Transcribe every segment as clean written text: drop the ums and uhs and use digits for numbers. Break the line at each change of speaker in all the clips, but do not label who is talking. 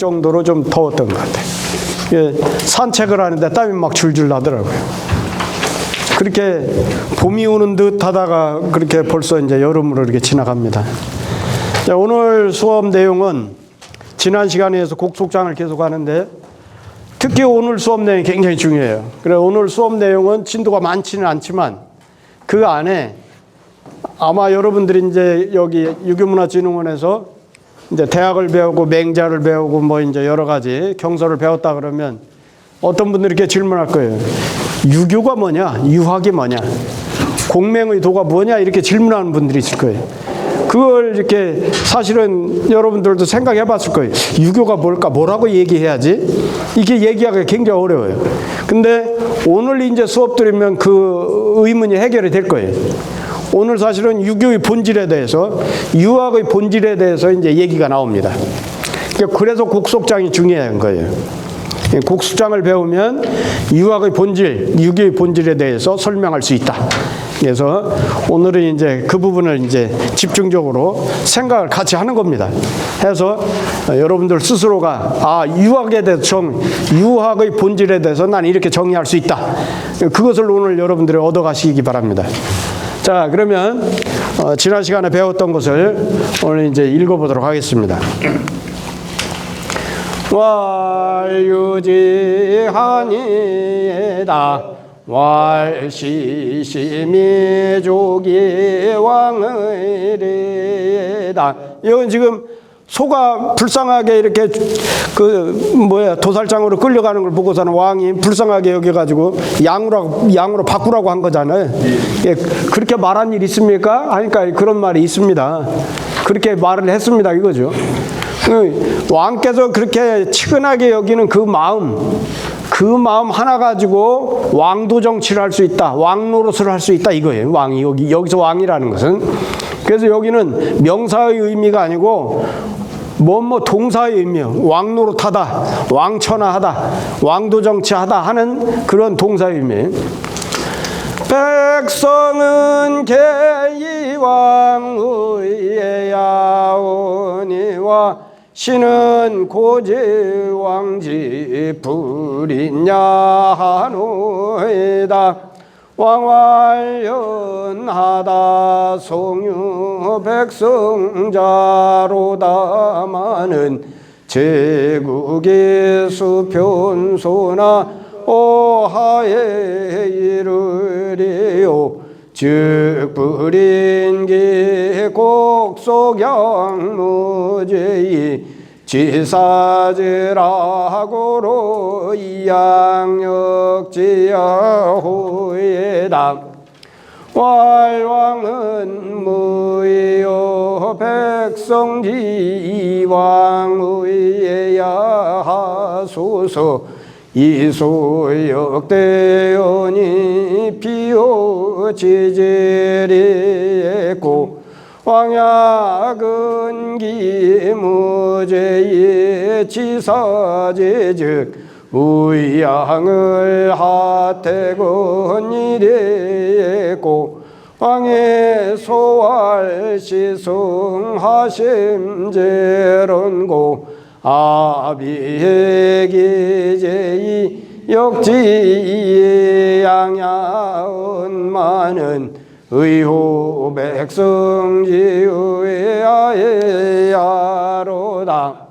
정도로 좀 더웠던 것 같아요. 예, 산책을 하는데 땀이 막 줄줄 나더라고요. 그렇게 봄이 오는 듯 하다가 그렇게 벌써 이제 여름으로 이렇게 지나갑니다. 자, 오늘 수업 내용은 지난 시간에서 곡 속장을 계속 하는데 특히 오늘 수업 내용이 굉장히 중요해요. 그래 오늘 수업 내용은 진도가 많지는 않지만 그 안에 아마 여러분들이 이제 여기 유교문화진흥원에서 이제 대학을 배우고 맹자를 배우고 뭐 이제 여러 가지 경서를 배웠다 그러면 어떤 분들이 이렇게 질문할 거예요. 유교가 뭐냐? 유학이 뭐냐? 공맹의 도가 뭐냐? 이렇게 질문하는 분들이 있을 거예요. 그걸 이렇게 사실은 여러분들도 생각해 봤을 거예요. 유교가 뭘까? 뭐라고 얘기해야지? 이게 얘기하기가 굉장히 어려워요. 근데 오늘 이제 수업 들으면 그 의문이 해결이 될 거예요. 오늘 사실은 유교의 본질에 대해서, 유학의 본질에 대해서 이제 얘기가 나옵니다. 그래서 곡속장이 중요한 거예요. 곡속장을 배우면 유학의 본질, 유교의 본질에 대해서 설명할 수 있다. 그래서 오늘은 이제 그 부분을 이제 집중적으로 생각을 같이 하는 겁니다. 해서 여러분들 스스로가 유학에 대해서 유학의 본질에 대해서 난 이렇게 정의할 수 있다. 그것을 오늘 여러분들이 얻어가시기 바랍니다. 자, 그러면 지난 시간에 배웠던 것을 오늘 이제 읽어보도록 하겠습니다. 왈유지하니에다 왈시시미족이 왕의리에다. 이건 지금 소가 불쌍하게 이렇게 도살장으로 끌려가는 걸 보고서는 왕이 불쌍하게 여겨가지고 양으로 바꾸라고 한 거잖아요. 예, 그렇게 말한 일 있습니까? 하니까 그런 말이 있습니다. 그렇게 말을 했습니다 이거죠. 왕께서 그렇게 치근하게 여기는 그 마음 하나 가지고 왕도 정치를 할 수 있다, 왕 노릇을 할 수 있다 이거예요. 왕이 여기서 왕이라는 것은. 그래서 여기는 명사의 의미가 아니고 동사의 의미요. 왕 노릇하다, 왕천하하다, 왕도 정치하다 하는 그런 동사의 의미예요. 백성은 개이왕의 야오니와 신은 고지 왕지 불인야하노이다. 왕활연하다 송유 백성자로다마는 제국의 수편소나 오하에 이르리요. 즉 불인기 곡속양무제이 지사지라고로 이양역지야호에다. 왈왕은 무여 백성지왕의야 하소서. 이소역대연이 피오지지리했고 왕약은 기무제의 지사제즉 의양을 하태건 이랬고 왕의 소활시승하심제런고 아비의 기제이 역지 양야은마는 의호 백성지의 아예야로다.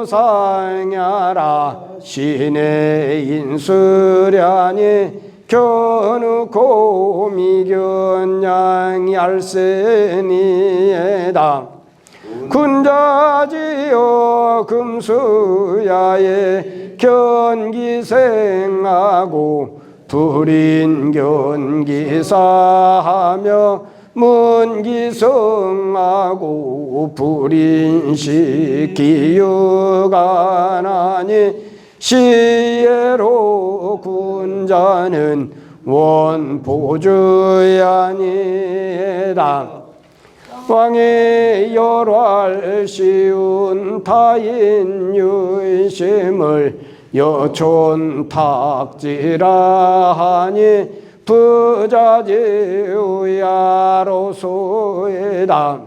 왈무상야라 신의 인수량이 견우고 미견양 얄세니에다. 군자지요 금수야에 견기생하고 불인견기사하며 문기성하고 불인식기유가나니 시예로 군자는 원보주야니라. 왕의 열활 시운 타인 유심을 여촌 탁지라하니 부자지우야로소이다.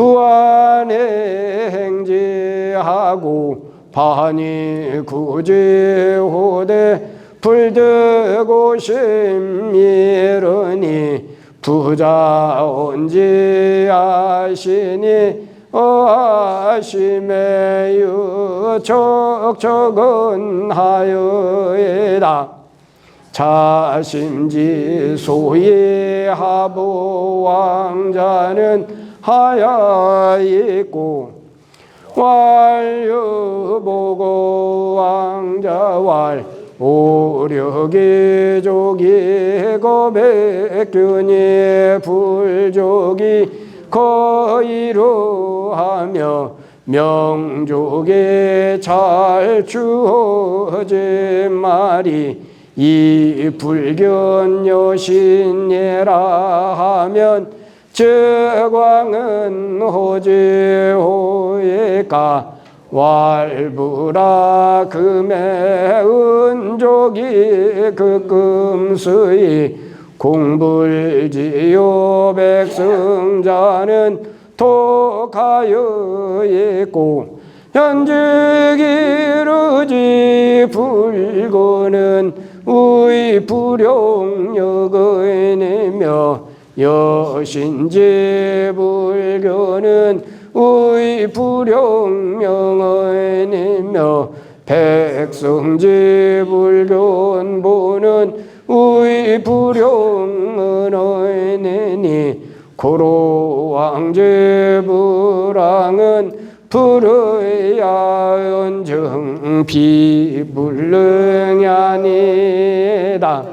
부안에 행지하고 반이 구지호대 불드고 심미르니 부자온지 아시니 아심에 유척척은 하여이다. 자심지 소위 하부 왕자는 하야있고 완유보고 왕자왈 오력이 조기 거백균이 불조기 거이루하며 명족이 잘 주어진 말이 이 불견 여신예라 하면 즉왕은 호지호이까 왈부라 금의 은족이 그 금수이 공불지요 백승자는 독하여 있고 현직이르지 불거는 의불용여거이며 여신지 불교는 의불용명의이며 백성지 불견보는 의불용은의이니 고로왕지 불왕은 불의야 연정 비불능이 아니다.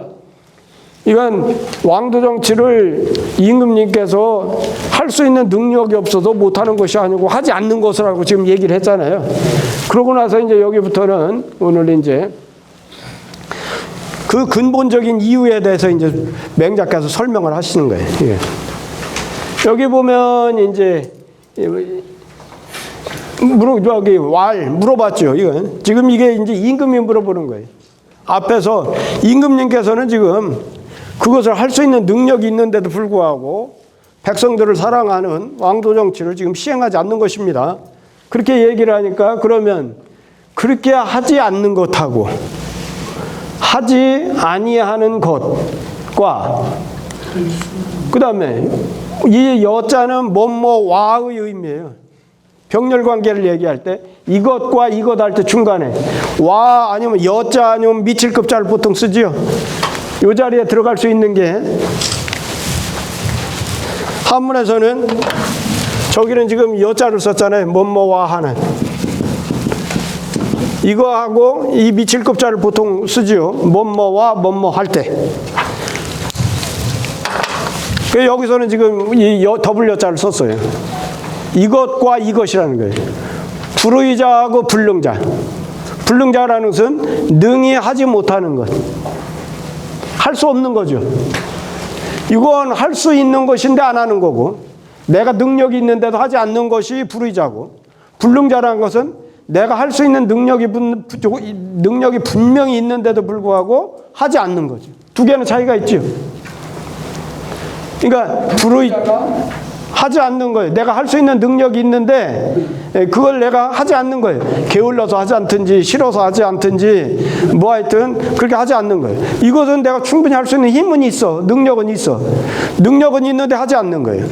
이건 왕도 정치를 임금님께서 할 수 있는 능력이 없어서 못하는 것이 아니고 하지 않는 것이라고 지금 얘기를 했잖아요. 그러고 나서 이제 여기부터는 오늘 이제 그 근본적인 이유에 대해서 이제 맹작가에서 설명을 하시는 거예요. 예. 여기 보면 이제 물어봤죠. 이건 지금 이게 이제 임금이 물어보는 거예요. 앞에서 임금님께서는 지금 그것을 할 수 있는 능력이 있는데도 불구하고 백성들을 사랑하는 왕도 정치를 지금 시행하지 않는 것입니다. 그렇게 얘기를 하니까 그러면 그렇게 하지 않는 것하고 하지 아니하는 것과 그 다음에 이 여자는 뭐뭐와의 의미예요. 병렬 관계를 얘기할 때 이것과 이것 할 때 중간에 와 아니면 여자 아니면 미칠급자를 보통 쓰지요. 이 자리에 들어갈 수 있는 게 한문에서는 저기는 지금 여자를 썼잖아요. 뭐뭐와 하는 이거하고 이 미칠급자를 보통 쓰지요. 뭐뭐와 뭐뭐 할 때. 여기서는 지금 이 더블 여자를 썼어요. 이것과 이것이라는 거예요. 불의자하고 불능자. 불능자라는 것은 능히 하지 못하는 것. 할 수 없는 거죠. 이건 할 수 있는 것인데 안 하는 거고 내가 능력이 있는데도 하지 않는 것이 불의자고 불능자라는 것은 내가 할 수 있는 능력이 분명히 있는데도 불구하고 하지 않는 거죠. 두 개는 차이가 있죠. 그러니까 하지 않는 거예요. 내가 할 수 있는 능력이 있는데 그걸 내가 하지 않는 거예요. 게을러서 하지 않든지 싫어서 하지 않든지 뭐 하여튼 그렇게 하지 않는 거예요. 이것은 내가 충분히 할 수 있는 힘은 있어. 능력은 있어. 능력은 있는데 하지 않는 거예요.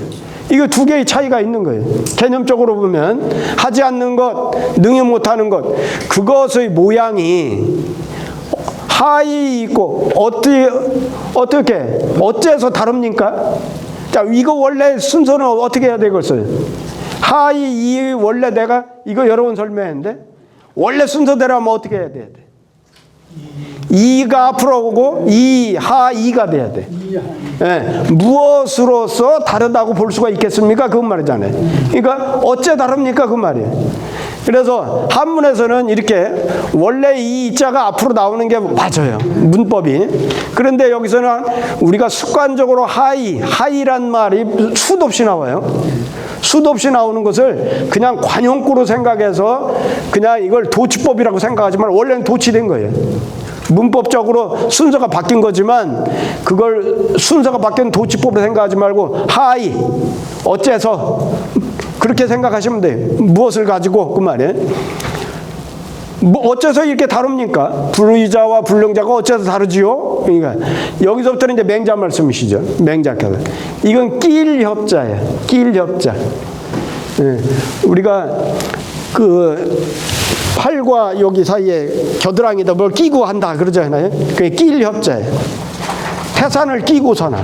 이거 두 개의 차이가 있는 거예요. 개념적으로 보면 하지 않는 것, 능히 못하는 것 그것의 모양이 하이 있고 어째서 다릅니까? 자, 이거 원래 순서는 어떻게 해야 되겠어요? 하이, 이 원래 내가 이거 여러 번 설명했는데 원래 순서대로 하면 어떻게 해야 돼? 이가 앞으로 오고 이, 하, 이가 돼야 돼. 네. 무엇으로서 다르다고 볼 수가 있겠습니까? 그 말이잖아요. 그러니까 어째 다릅니까? 그 말이에요. 그래서 한문에서는 이렇게 원래 이 자가 앞으로 나오는 게 맞아요. 문법이. 그런데 여기서는 우리가 습관적으로 하이란 말이 수도 없이 나와요. 수도 없이 나오는 것을 그냥 관용구로 생각해서 그냥 이걸 도치법이라고 생각하지만 원래는 도치된 거예요. 문법적으로 순서가 바뀐 거지만 그걸 순서가 바뀐 도치법으로 생각하지 말고 하이 어째서 그렇게 생각하시면 돼요. 무엇을 가지고 그 말이에요. 뭐 어째서 이렇게 다릅니까? 불의자와 불능자가 어째서 다르지요? 그러니까 여기서부터는 이제 맹자 말씀이시죠. 맹자께서 이건 끼일협자예요. 끼일협자. 예, 우리가 그 팔과 여기 사이에 겨드랑이에다 뭘 끼고 한다 그러잖아요. 그게 끼일협자예요. 태산을 끼고서나.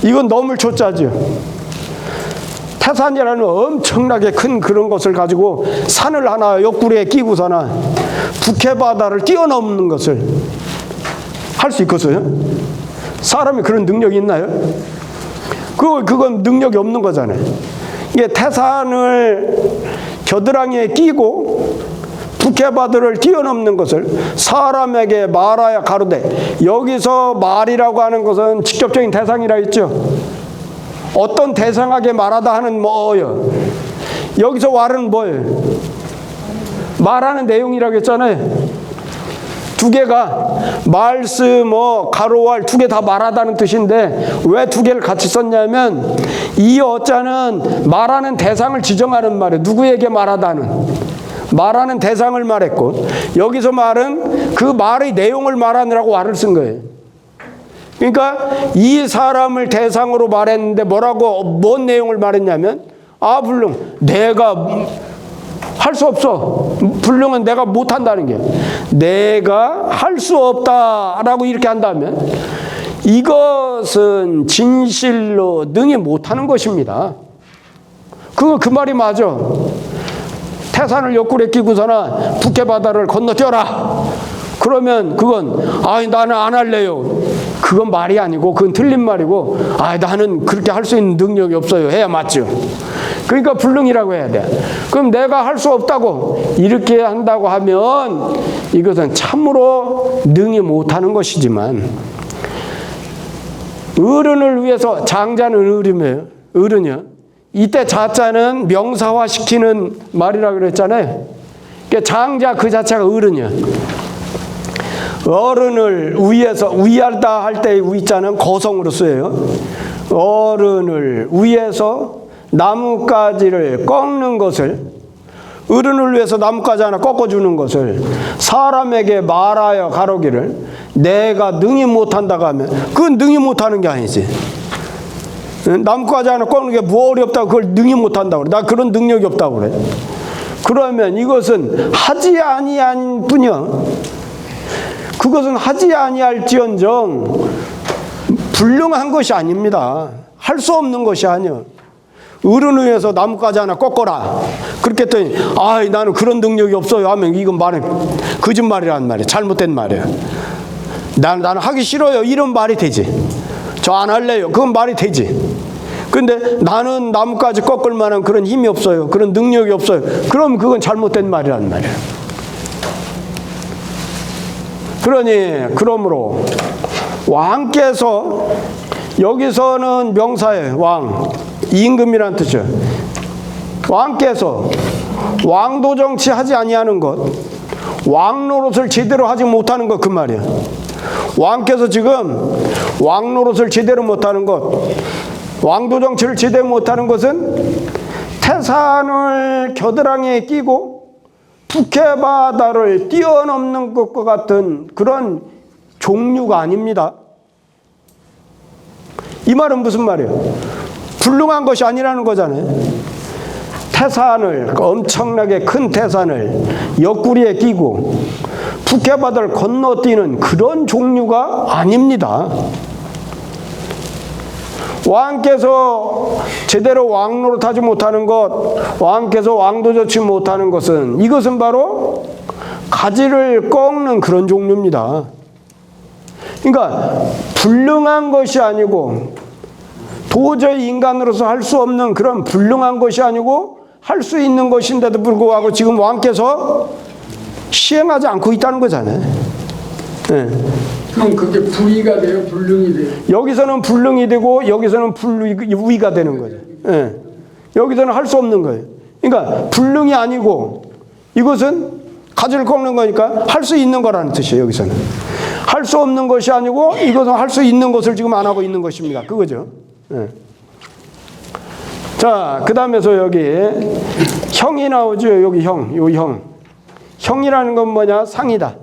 이건 너물 초자죠. 태산이라는 엄청나게 큰 그런 것을 가지고 산을 하나 옆구리에 끼고서나 북해바다를 뛰어넘는 것을 할 수 있겠어요? 사람이 그런 능력이 있나요? 그건 능력이 없는 거잖아요. 이게 태산을 겨드랑이에 끼고 북해바다를 뛰어넘는 것을 사람에게 말하여 가로되, 여기서 말이라고 하는 것은 직접적인 대상이라 했죠. 어떤 대상에게 말하다 하는 뭐예요? 여기서 말은 뭐예요? 말하는 내용이라고 했잖아요. 두 개가 말씀, 가로왈 두 개 다 말하다는 뜻인데 왜 두 개를 같이 썼냐면 이 어자는 말하는 대상을 지정하는 말이에요. 누구에게 말하다는 말하는 대상을 말했고, 여기서 말은 그 말의 내용을 말하느라고 말을 쓴 거예요. 그러니까 이 사람을 대상으로 말했는데 뭔 내용을 말했냐면, 불능, 내가 할 수 없어. 불능은 내가 못한다는 게, 내가 할 수 없다라고 이렇게 한다면 이것은 진실로 능히 못하는 것입니다. 그 말이 맞아. 태산을 옆구리에 끼고서나 북해바다를 건너뛰어라. 그러면 그건 나는 안 할래요. 그건 말이 아니고 그건 틀린 말이고, 나는 그렇게 할 수 있는 능력이 없어요 해야 맞죠. 그러니까 불능이라고 해야 돼. 그럼 내가 할 수 없다고 이렇게 한다고 하면 이것은 참으로 능히 못하는 것이지만, 어른을 위해서, 장자는 어른이에요. 어른이요. 이때 자자는 명사화시키는 말이라고 그랬잖아요. 그러니까 장자 그 자체가 어른이야. 어른을 위해서, 위하다 할 때 위자는 거성으로 쓰여요. 어른을 위해서 나뭇가지를 꺾는 것을, 어른을 위해서 나뭇가지 하나 꺾어주는 것을 사람에게 말하여 가로기를 내가 능히 못한다고 하면 그건 능히 못하는 게 아니지. 나뭇가지 하나 꺾는 게 뭐 어렵다고 그걸 능히 못한다고 그래. 나 그런 능력이 없다고 그래. 그러면 이것은 하지 아니한 뿐이야. 그것은 하지 아니할지언정 불능한 것이 아닙니다. 할 수 없는 것이 아니야. 어른을 위해서 나뭇가지 하나 꺾어라. 그렇게 했더니 나는 그런 능력이 없어요 하면 이건 말은 거짓말이란 말이야. 잘못된 말이야. 나는 하기 싫어요 이런 말이 되지. 저 안 할래요 그건 말이 되지. 근데 나는 나뭇가지 꺾을 만한 그런 힘이 없어요, 그런 능력이 없어요, 그럼 그건 잘못된 말이란 말이야. 그러므로 왕께서, 여기서는 명사예요. 왕, 임금이라는 뜻이에요. 왕께서 왕도 정치하지 아니하는 것, 왕 노릇을 제대로 하지 못하는 것, 그 말이야. 왕께서 지금 왕 노릇을 제대로 못하는 것, 왕도 정치를 제대로 못하는 것은 태산을 겨드랑이에 끼고 북해바다를 뛰어넘는 것과 같은 그런 종류가 아닙니다. 이 말은 무슨 말이에요? 불능한 것이 아니라는 거잖아요. 태산을, 엄청나게 큰 태산을 옆구리에 끼고 북해바다를 건너뛰는 그런 종류가 아닙니다. 왕께서 제대로 왕노릇 하지 못하는 것, 왕께서 왕도 좋지 못하는 것은, 이것은 바로 가지를 꺾는 그런 종류입니다. 그러니까 불능한 것이 아니고, 도저히 인간으로서 할 수 없는 그런 불능한 것이 아니고 할 수 있는 것인데도 불구하고 지금 왕께서 시행하지 않고 있다는 거잖아요. 네.
그럼 그게 불의가 돼요? 불능이 돼요?
여기서는 불능이 되고 여기서는 불의가 되는 거죠. 네. 여기서는 할 수 없는 거예요. 그러니까 불능이 아니고 이것은 가지를 꺾는 거니까 할 수 있는 거라는 뜻이에요. 여기서는 할 수 없는 것이 아니고 이것은 할 수 있는 것을 지금 안 하고 있는 것입니다. 그거죠. 네. 자, 그 다음에서 여기 형이 나오죠. 여기 형, 요 형. 형이라는 건 뭐냐? 상이다.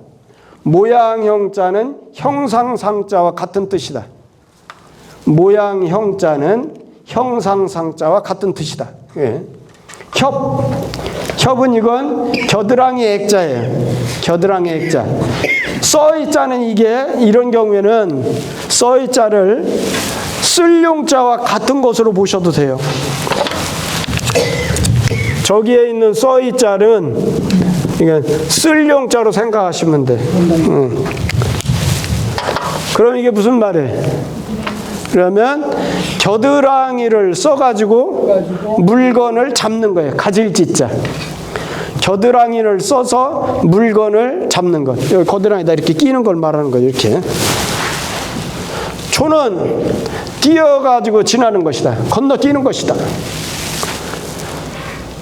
모양 형자는 형상 상자와 같은 뜻이다. 모양 형자는 형상 상자와 같은 뜻이다. 예. 협은 이건 겨드랑이 액자예요. 겨드랑이 액자. 써이자는 이게 이런 경우에는 써이자를 쓸용자와 같은 것으로 보셔도 돼요. 저기에 있는 써이자는 이게 쓸용자로 생각하시면 돼. 그럼 이게 무슨 말이에요? 그러면 겨드랑이를 써가지고 물건을 잡는 거예요. 가질짓자. 겨드랑이를 써서 물건을 잡는 것. 여기 겨드랑이다 이렇게 끼는 걸 말하는 거예요. 이렇게. 초는 뛰어가지고 지나는 것이다. 건너뛰는 것이다.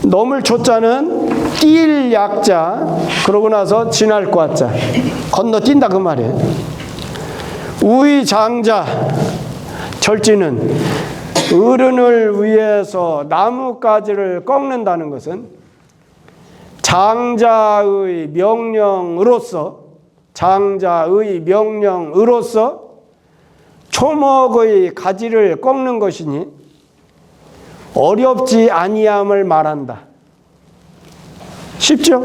넘을 초자는 뛸 약자, 그러고 나서 지날 과자. 건너뛴다 그 말이에요. 우의장자, 절지는 어른을 위해서 나뭇가지를 꺾는다는 것은 장자의 명령으로서 초목의 가지를 꺾는 것이니 어렵지 아니함을 말한다. 쉽죠?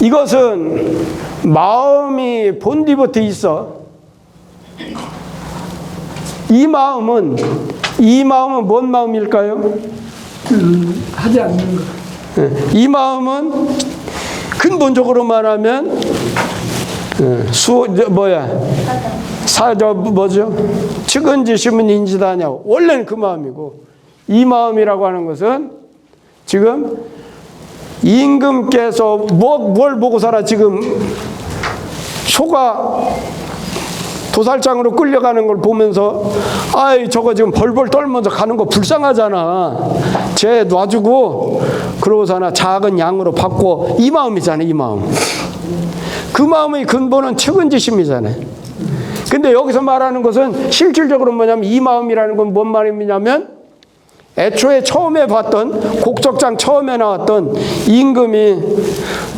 이것은 마음이 본디부터 있어. 이 마음은 뭔 마음일까요?
하지 않는 것.
이 마음은 근본적으로 말하면 측은지심은 인지다냐. 원래는 그 마음이고, 이 마음이라고 하는 것은 지금 임금께서 뭘 보고 살아. 지금 소가 도살장으로 끌려가는 걸 보면서 아이 저거 지금 벌벌 떨면서 가는 거 불쌍하잖아. 쟤 놔주고 그러고서나 작은 양으로 바꿔. 이 마음이잖아요. 이 마음. 그 마음의 근본은 측은지심이잖아요. 근데 여기서 말하는 것은 실질적으로 뭐냐면 이 마음이라는 건 뭔 말이냐면 애초에 처음에 봤던 곡적장 처음에 나왔던 임금이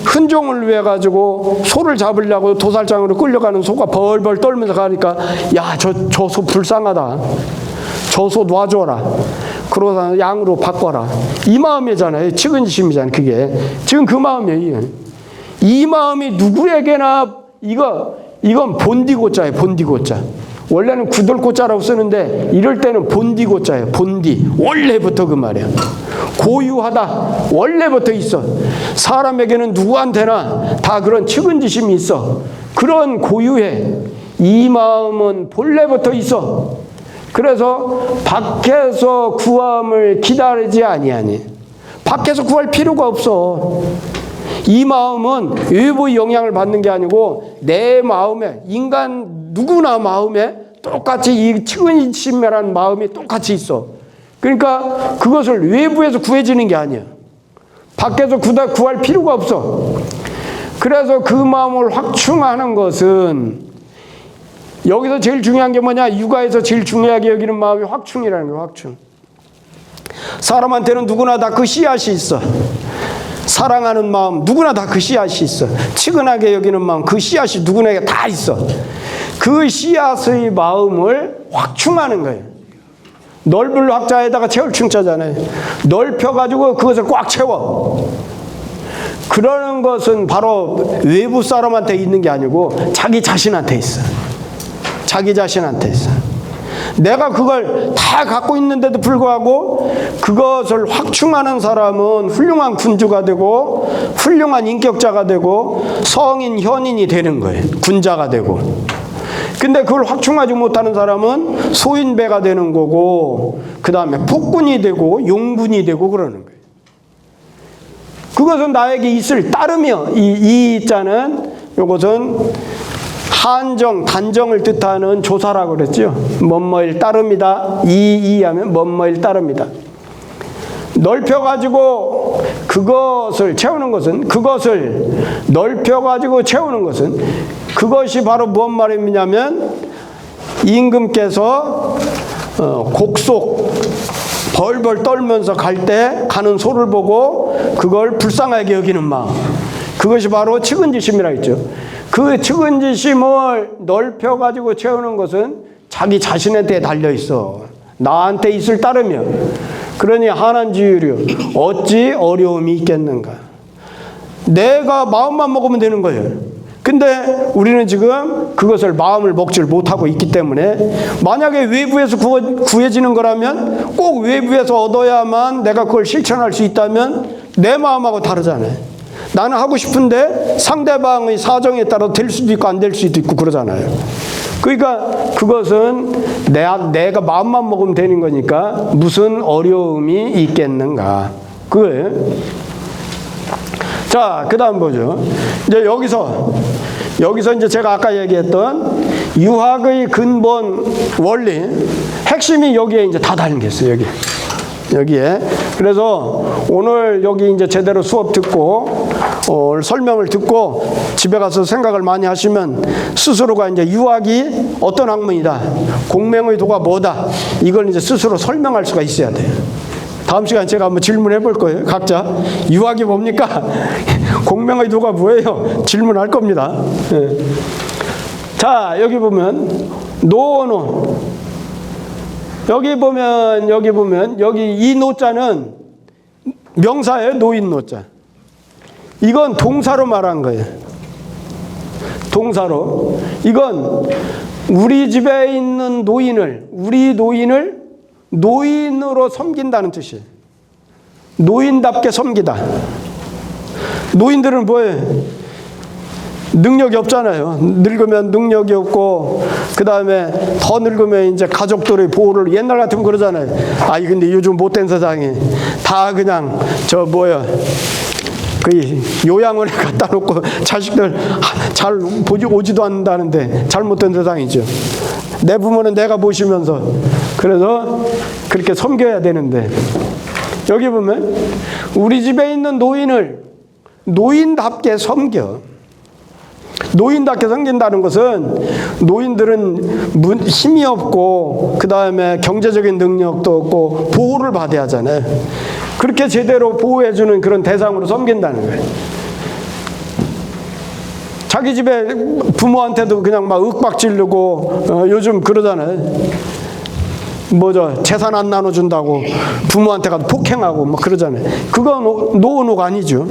흔종을 위해 가지고 소를 잡으려고 도살장으로 끌려가는 소가 벌벌 떨면서 가니까 야, 저 소 불쌍하다. 저 소 놔줘라. 그러다 양으로 바꿔라. 이 마음이잖아요. 측은지심이잖아요. 그게 지금 그 마음이에요. 이 마음이 누구에게나 이건 본디고자예요. 본디고자. 원래는 구들고자라고 쓰는데 이럴 때는 본디고자예요. 본디. 원래부터 그 말이야. 고유하다. 원래부터 있어. 사람에게는 누구한테나 다 그런 측은지심이 있어. 그런 고유해. 이 마음은 본래부터 있어. 그래서 밖에서 구함을 기다리지 아니하니. 밖에서 구할 필요가 없어. 이 마음은 외부의 영향을 받는 게 아니고 내 마음에, 인간 누구나 마음에 똑같이 이 측은지심이라는 마음이 똑같이 있어. 그러니까 그것을 외부에서 구해지는 게 아니야. 밖에서 구할 필요가 없어. 그래서 그 마음을 확충하는 것은 여기서 제일 중요한 게 뭐냐? 육아에서 제일 중요하게 여기는 마음이 확충이라는 거야. 확충. 사람한테는 누구나 다 그 씨앗이 있어. 사랑하는 마음 누구나 다 그 씨앗이 있어. 측은하게 여기는 마음 그 씨앗이 누구나게 다 있어. 그 씨앗의 마음을 확충하는 거예요. 넓을 확자에다가 채울 충자잖아요. 넓혀가지고 그것을 꽉 채워. 그러는 것은 바로 외부 사람한테 있는 게 아니고 자기 자신한테 있어. 자기 자신한테 있어. 내가 그걸 다 갖고 있는데도 불구하고 그것을 확충하는 사람은 훌륭한 군주가 되고 훌륭한 인격자가 되고 성인 현인이 되는 거예요. 군자가 되고. 근데 그걸 확충하지 못하는 사람은 소인배가 되는 거고 그 다음에 폭군이 되고 용군이 되고 그러는 거예요. 그것은 나에게 있을 따름이요. 이 자는 이것은 한정, 단정을 뜻하는 조사라고 그랬죠. 뭐뭐일 따릅니다. 이 하면 뭐뭐일 따릅니다. 넓혀가지고 그것을 채우는 것은 그것을 넓혀가지고 채우는 것은 그것이 바로 무슨 말이냐면 임금께서 곡속 벌벌 떨면서 갈 때 가는 소를 보고 그걸 불쌍하게 여기는 마음, 그것이 바로 측은지심이라 했죠. 그 측은지심을 넓혀가지고 채우는 것은 자기 자신한테 달려있어. 나한테 있을 따르며. 그러니 하난지유류 어찌 어려움이 있겠는가. 내가 마음만 먹으면 되는 거예요. 근데 우리는 지금 그것을 마음을 먹지를 못하고 있기 때문에, 만약에 외부에서 구해지는 거라면 꼭 외부에서 얻어야만 내가 그걸 실천할 수 있다면 내 마음하고 다르잖아요. 나는 하고 싶은데 상대방의 사정에 따라 될 수도 있고 안 될 수도 있고 그러잖아요. 그러니까 그것은 내가 마음만 먹으면 되는 거니까 무슨 어려움이 있겠는가 그거예요. 자, 그 다음 보죠. 이제 여기서 이제 제가 아까 얘기했던 유학의 근본 원리, 핵심이 여기에 이제 다 달린 게 있어요, 여기에. 그래서 오늘 여기 이제 제대로 수업 듣고, 설명을 듣고 집에 가서 생각을 많이 하시면 스스로가 이제 유학이 어떤 학문이다, 공명의 도가 뭐다, 이걸 이제 스스로 설명할 수가 있어야 돼요. 다음 시간에 제가 한번 질문해 볼 거예요. 각자 유학이 뭡니까? 공명의 도가 뭐예요? 질문할 겁니다. 예. 자, 여기 보면 노노, 여기 보면 여기 이 노자는 명사예요. 노인 노자. 이건 동사로 말한 거예요. 동사로. 이건 우리 집에 있는 우리 노인을 노인으로 섬긴다는 뜻이에요. 노인답게 섬기다. 노인들은 뭐예요? 능력이 없잖아요. 늙으면 능력이 없고, 그 다음에 더 늙으면 이제 가족들의 보호를, 옛날 같으면 그러잖아요. 아이, 근데 요즘 못된 세상에 다 그냥 그 요양원에 갖다 놓고 자식들 잘 오지도 않는다는데 잘못된 세상이죠. 내 부모는 내가 모시면서, 그래서 그렇게 섬겨야 되는데, 여기 보면 우리 집에 있는 노인을 노인답게 섬겨. 노인답게 섬긴다는 것은 노인들은 힘이 없고 그 다음에 경제적인 능력도 없고 보호를 받아야 하잖아요. 그렇게 제대로 보호해주는 그런 대상으로 섬긴다는 거예요. 자기 집에 부모한테도 그냥 막 윽박 지르고, 요즘 그러잖아요. 재산 안 나눠준다고 부모한테 가서 폭행하고 막 그러잖아요. 그건 노노가 아니죠.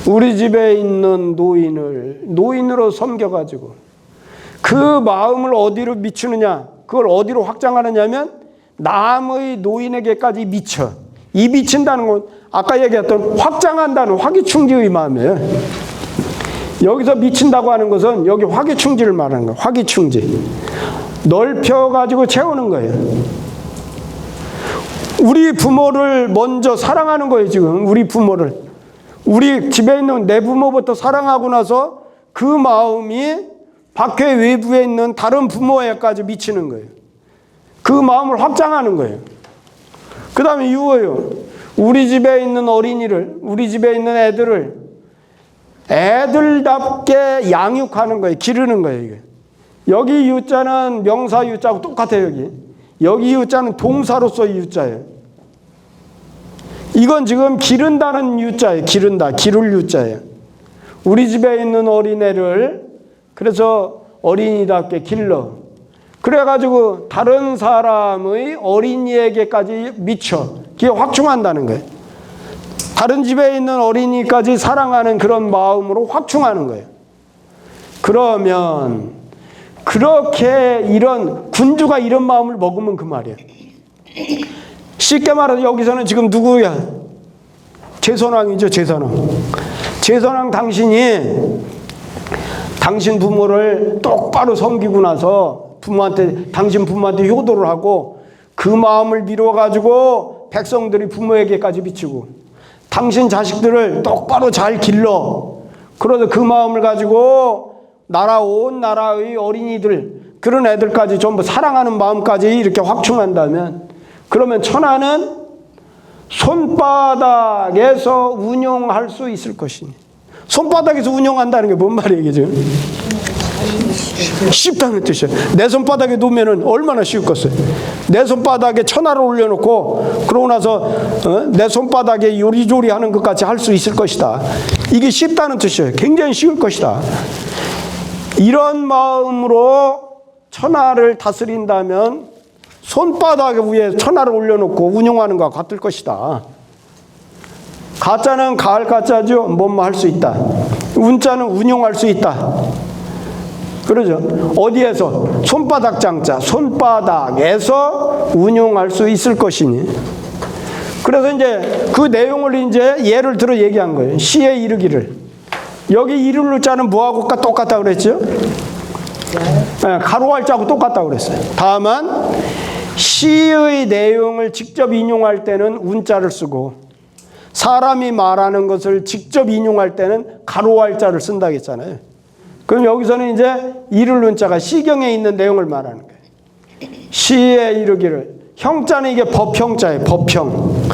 우리 집에 있는 노인을 노인으로 섬겨가지고 그 마음을 어디로 미치느냐, 그걸 어디로 확장하느냐면 남의 노인에게까지 미쳐. 이 미친다는 건 아까 얘기했던 확장한다는 화기충지의 마음이에요. 여기서 미친다고 하는 것은 여기 화기충지를 말하는 거예요. 화기충지. 넓혀가지고 채우는 거예요. 우리 부모를 먼저 사랑하는 거예요, 지금. 우리 부모를. 우리 집에 있는 내 부모부터 사랑하고 나서 그 마음이 밖에 외부에 있는 다른 부모에까지 미치는 거예요. 그 마음을 확장하는 거예요. 그 다음에 유어요. 우리 집에 있는 어린이를, 우리 집에 있는 애들을 애들답게 양육하는 거예요. 기르는 거예요, 이게. 여기 유자는 명사 유자하고 똑같아요, 여기. 여기 유자는 동사로서의 유자예요. 이건 지금 기른다는 유자예요. 기를 유자예요. 우리 집에 있는 어린애를 그래서 어린이답게 길러. 그래가지고 다른 사람의 어린이에게까지 미쳐. 그게 확충한다는 거예요. 다른 집에 있는 어린이까지 사랑하는 그런 마음으로 확충하는 거예요. 그러면 그렇게 이런 군주가 이런 마음을 먹으면 그 말이에요. 쉽게 말해서 여기서는 지금 누구야? 제선왕이죠, 제선왕. 제선왕 당신이 당신 부모를 똑바로 섬기고 나서 당신 부모한테 효도를 하고 그 마음을 미뤄가지고 백성들이 부모에게까지 비추고 당신 자식들을 똑바로 잘 길러. 그래서 그 마음을 가지고 온 나라의 어린이들, 그런 애들까지 전부 사랑하는 마음까지 이렇게 확충한다면, 그러면 천하는 손바닥에서 운용할 수 있을 것이니. 손바닥에서 운용한다는 게 뭔 말이에요, 지금? 쉽다는 뜻이에요. 내 손바닥에 놓으면은 얼마나 쉬웠겠어요. 내 손바닥에 천하를 올려놓고 그러고 나서 내 손바닥에 요리조리 하는 것 같이 할 수 있을 것이다. 이게 쉽다는 뜻이에요. 굉장히 쉬울 것이다. 이런 마음으로 천하를 다스린다면 손바닥 위에 천하를 올려놓고 운용하는 것과 같을 것이다. 가짜는 가을 가짜죠. 뭐뭐 할 수 있다. 운자는 운용할 수 있다. 그러죠. 어디에서? 손바닥 장자. 손바닥에서 운용할 수 있을 것이니. 그래서 이제 그 내용을 이제 예를 들어 얘기한 거예요. 시에 이르기를. 여기 이르를 자는 뭐하고 똑같다고 그랬죠? 네, 가로할 자하고 똑같다고 그랬어요. 다만 시의 내용을 직접 인용할 때는 운자를 쓰고 사람이 말하는 것을 직접 인용할 때는 가로할 자를 쓴다고 했잖아요. 그럼 여기서는 이제 이를 운자가 시경에 있는 내용을 말하는 거예요. 시에 이르기를. 형자는 이게 법형자예요. 법형.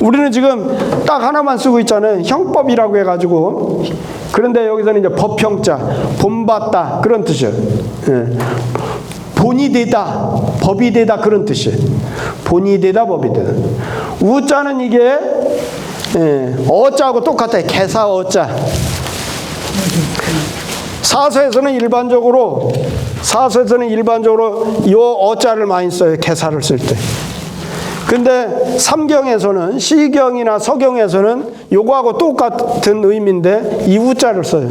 우리는 지금 딱 하나만 쓰고 있잖아요. 형법이라고 해가지고. 그런데 여기서는 이제 법형자, 본받다 그런 뜻이에요. 예. 본이 되다, 법이 되다 그런 뜻이에요. 본이 되다, 법이 되다. 우자는 이게 어자하고 똑같아요. 개사 어자. 사서에서는 일반적으로 요 어자를 많이 써요. 개사를 쓸 때. 근데 삼경에서는 시경이나 서경에서는 요거하고 똑같은 의미인데 이 우자를 써요.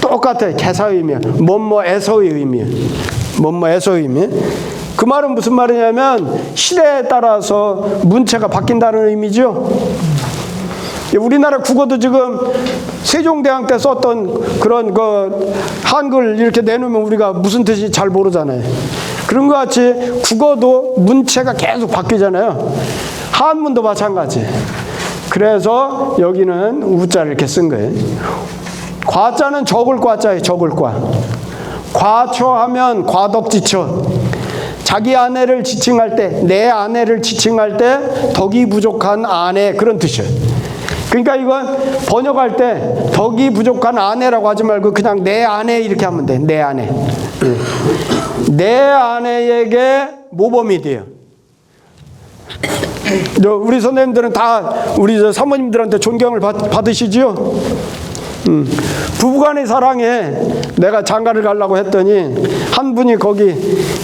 똑같아요. 개사의 의미야. 뭐뭐에서의 의미야. 뭐뭐에서의 의미. 그 말은 무슨 말이냐면 시대에 따라서 문체가 바뀐다는 의미죠. 우리나라 국어도 지금 세종대왕 때 썼던 그런 한글 이렇게 내놓으면 우리가 무슨 뜻인지 잘 모르잖아요. 그런 것 같이 국어도 문체가 계속 바뀌잖아요. 한문도 마찬가지. 그래서 여기는 우자를 이렇게 쓴 거예요. 과자는 적을 과자예요. 적을 과. 과처하면 과덕지처. 자기 아내를 지칭할 때, 내 아내를 지칭할 때 덕이 부족한 아내 그런 뜻이에요. 그러니까 이건 번역할 때 덕이 부족한 아내라고 하지 말고 그냥 내 아내 이렇게 하면 돼. 내 아내. 내 아내에게 모범이 돼요. 우리 선생님들은 다 우리 사모님들한테 존경을 받으시죠? 부부간의 사랑에 내가 장가를 가려고 했더니 한 분이 거기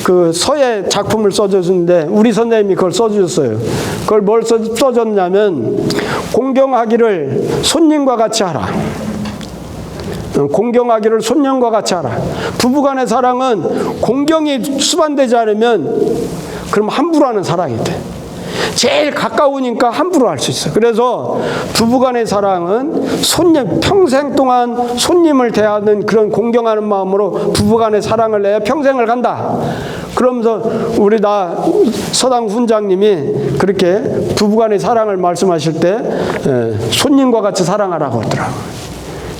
그 서예 작품을 써줬는데 우리 선생님이 그걸 써주셨어요. 그걸 뭘 써줬냐면 공경하기를 손님과 같이 하라. 공경하기를 손님과 같이 하라. 부부간의 사랑은 공경이 수반되지 않으면 그럼 함부로 하는 사랑이 돼. 제일 가까우니까 함부로 할 수 있어. 그래서 부부간의 사랑은 손님, 평생 동안 손님을 대하는 그런 공경하는 마음으로 부부간의 사랑을 내야 평생을 간다. 그러면서 우리 서당 훈장님이 그렇게 부부간의 사랑을 말씀하실 때 손님과 같이 사랑하라고 하더라고요.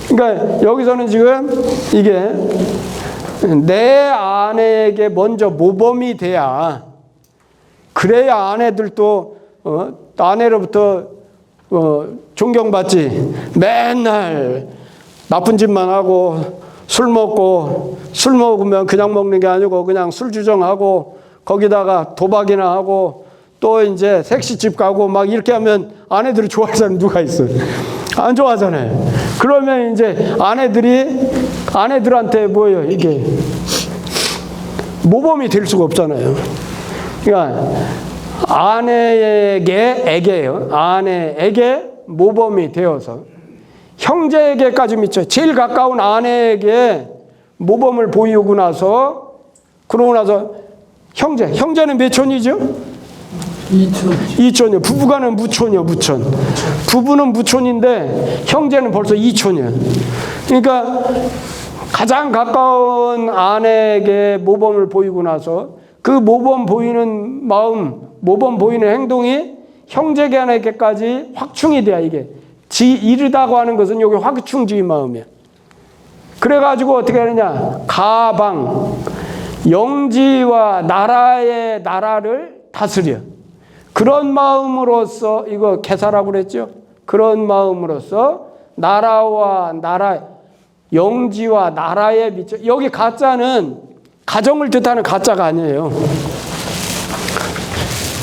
그러니까 여기서는 지금 이게 내 아내에게 먼저 모범이 돼야 그래야 아내들도 아내로부터 존경받지. 맨날 나쁜 짓만 하고 술 먹으면 그냥 먹는 게 아니고 그냥 술 주정하고 거기다가 도박이나 하고 또 이제 섹시집 가고 막 이렇게 하면 아내들이 좋아하는 사람 누가 있어요? 안 좋아하잖아요. 그러면 이제 아내들한테 뭐예요? 이게 모범이 될 수가 없잖아요. 그러니까 아내에게 모범이 되어서 형제에게까지 미쳐 제일 가까운 아내에게 모범을 보이고 나서 그러고 나서 형제는 몇 촌이죠? 2촌이요. 부부간은 무촌이요. 무촌. 부부는 무촌인데 형제는 벌써 2촌이에요. 그러니까 가장 가까운 아내에게 모범을 보이고 나서 그 모범 보이는 마음, 모범 보이는 행동이 형제간에게까지 확충이 돼야 이게. 이르다고 하는 것은 여기 확충주의 마음이야. 그래가지고 어떻게 하느냐. 가방, 영지와 나라를 다스려. 그런 마음으로써, 이거 개사라고 그랬죠? 그런 마음으로써 나라와 영지와 나라에 미쳐. 여기 가짜는 가정을 뜻하는 가짜가 아니에요.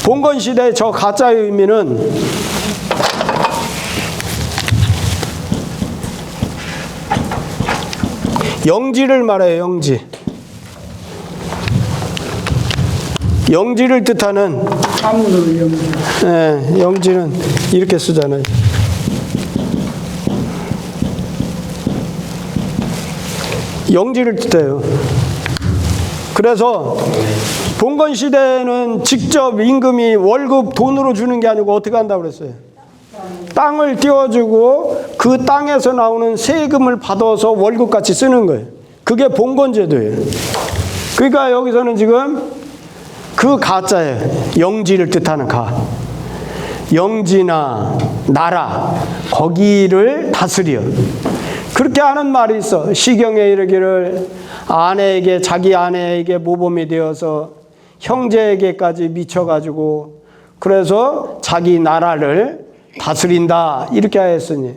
봉건 시대의 저 가짜의 의미는 영지를 말해요. 영지. 영지를 뜻하는
사물을 영지.
네, 영지는 이렇게 쓰잖아요. 영지를 뜻해요. 그래서 봉건 시대에는 직접 임금이 월급 돈으로 주는 게 아니고 어떻게 한다고 그랬어요? 땅을 띄워주고 그 땅에서 나오는 세금을 받아서 월급같이 쓰는 거예요. 그게 봉건제도예요. 그러니까 여기서는 지금 그 가짜예요. 영지를 뜻하는 가. 영지나 나라 거기를 다스려. 그렇게 하는 말이 있어. 시경에 이르기를 아내에게 자기 아내에게 모범이 되어서 형제에게까지 미쳐가지고 그래서 자기 나라를 다스린다 이렇게 하였으니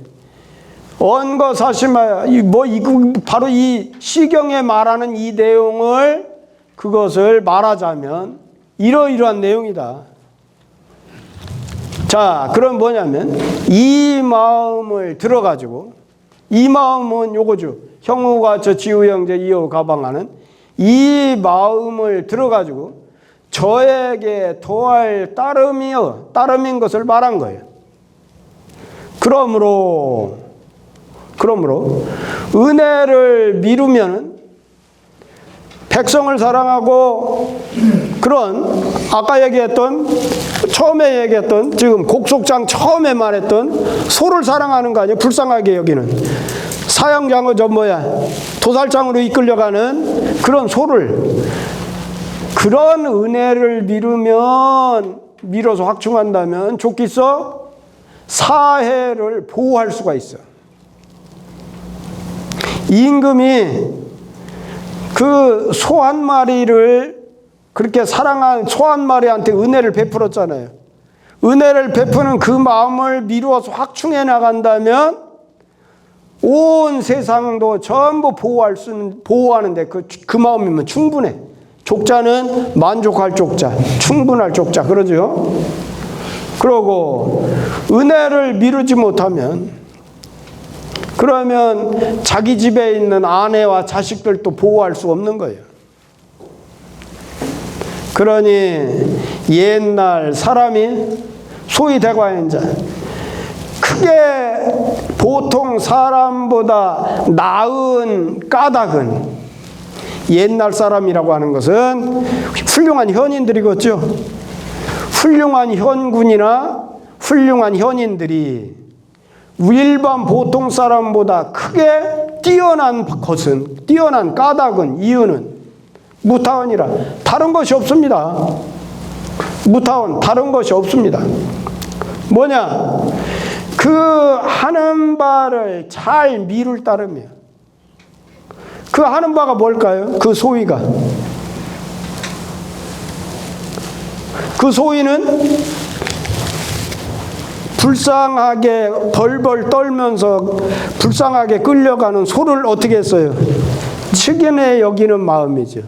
언거 사실마 바로 이 시경에 말하는 이 내용을 그것을 말하자면 이러이러한 내용이다. 자, 그럼 뭐냐면 이 마음을 들어가지고 이 마음은 요거죠. 형우가 저 지우 형제 이호 가방하는 이 마음을 들어가지고 저에게 더할 따름이여 따름인 것을 말한 거예요. 그러므로 은혜를 미루면 백성을 사랑하고 그런 아까 얘기했던 처음에 얘기했던 지금 곡속장 처음에 말했던 소를 사랑하는 거 아니에요? 불쌍하게 여기는 사형장어 도살장으로 이끌려가는 그런 소를 그런 은혜를 밀어서 확충한다면 좋겠어? 사해를 보호할 수가 있어. 임금이 그 소 한 마리를 그렇게 사랑한 소 한 마리한테 은혜를 베풀었잖아요. 은혜를 베푸는 그 마음을 미루어서 확충해 나간다면 온 세상도 전부 보호하는데 그 마음이면 충분해. 족자는 만족할 족자, 충분할 족자, 그러죠? 그러고 은혜를 미루지 못하면 그러면 자기 집에 있는 아내와 자식들도 보호할 수 없는 거예요. 그러니 옛날 사람이 소위 대과인자 크게 보통 사람보다 나은 까닭은 옛날 사람이라고 하는 것은 훌륭한 현인들이겠죠. 훌륭한 현군이나 훌륭한 현인들이 일반 보통 사람보다 크게 뛰어난 까닭은 이유는 무타원이라 다른 것이 없습니다. 무타원 다른 것이 없습니다. 뭐냐? 그 하는 바를 잘 미룰 따름이야. 그 하는 바가 뭘까요? 그 소위가. 그 소위는 불쌍하게 벌벌 떨면서 불쌍하게 끌려가는 소를 어떻게 했어요? 측은히 여기는 마음이죠.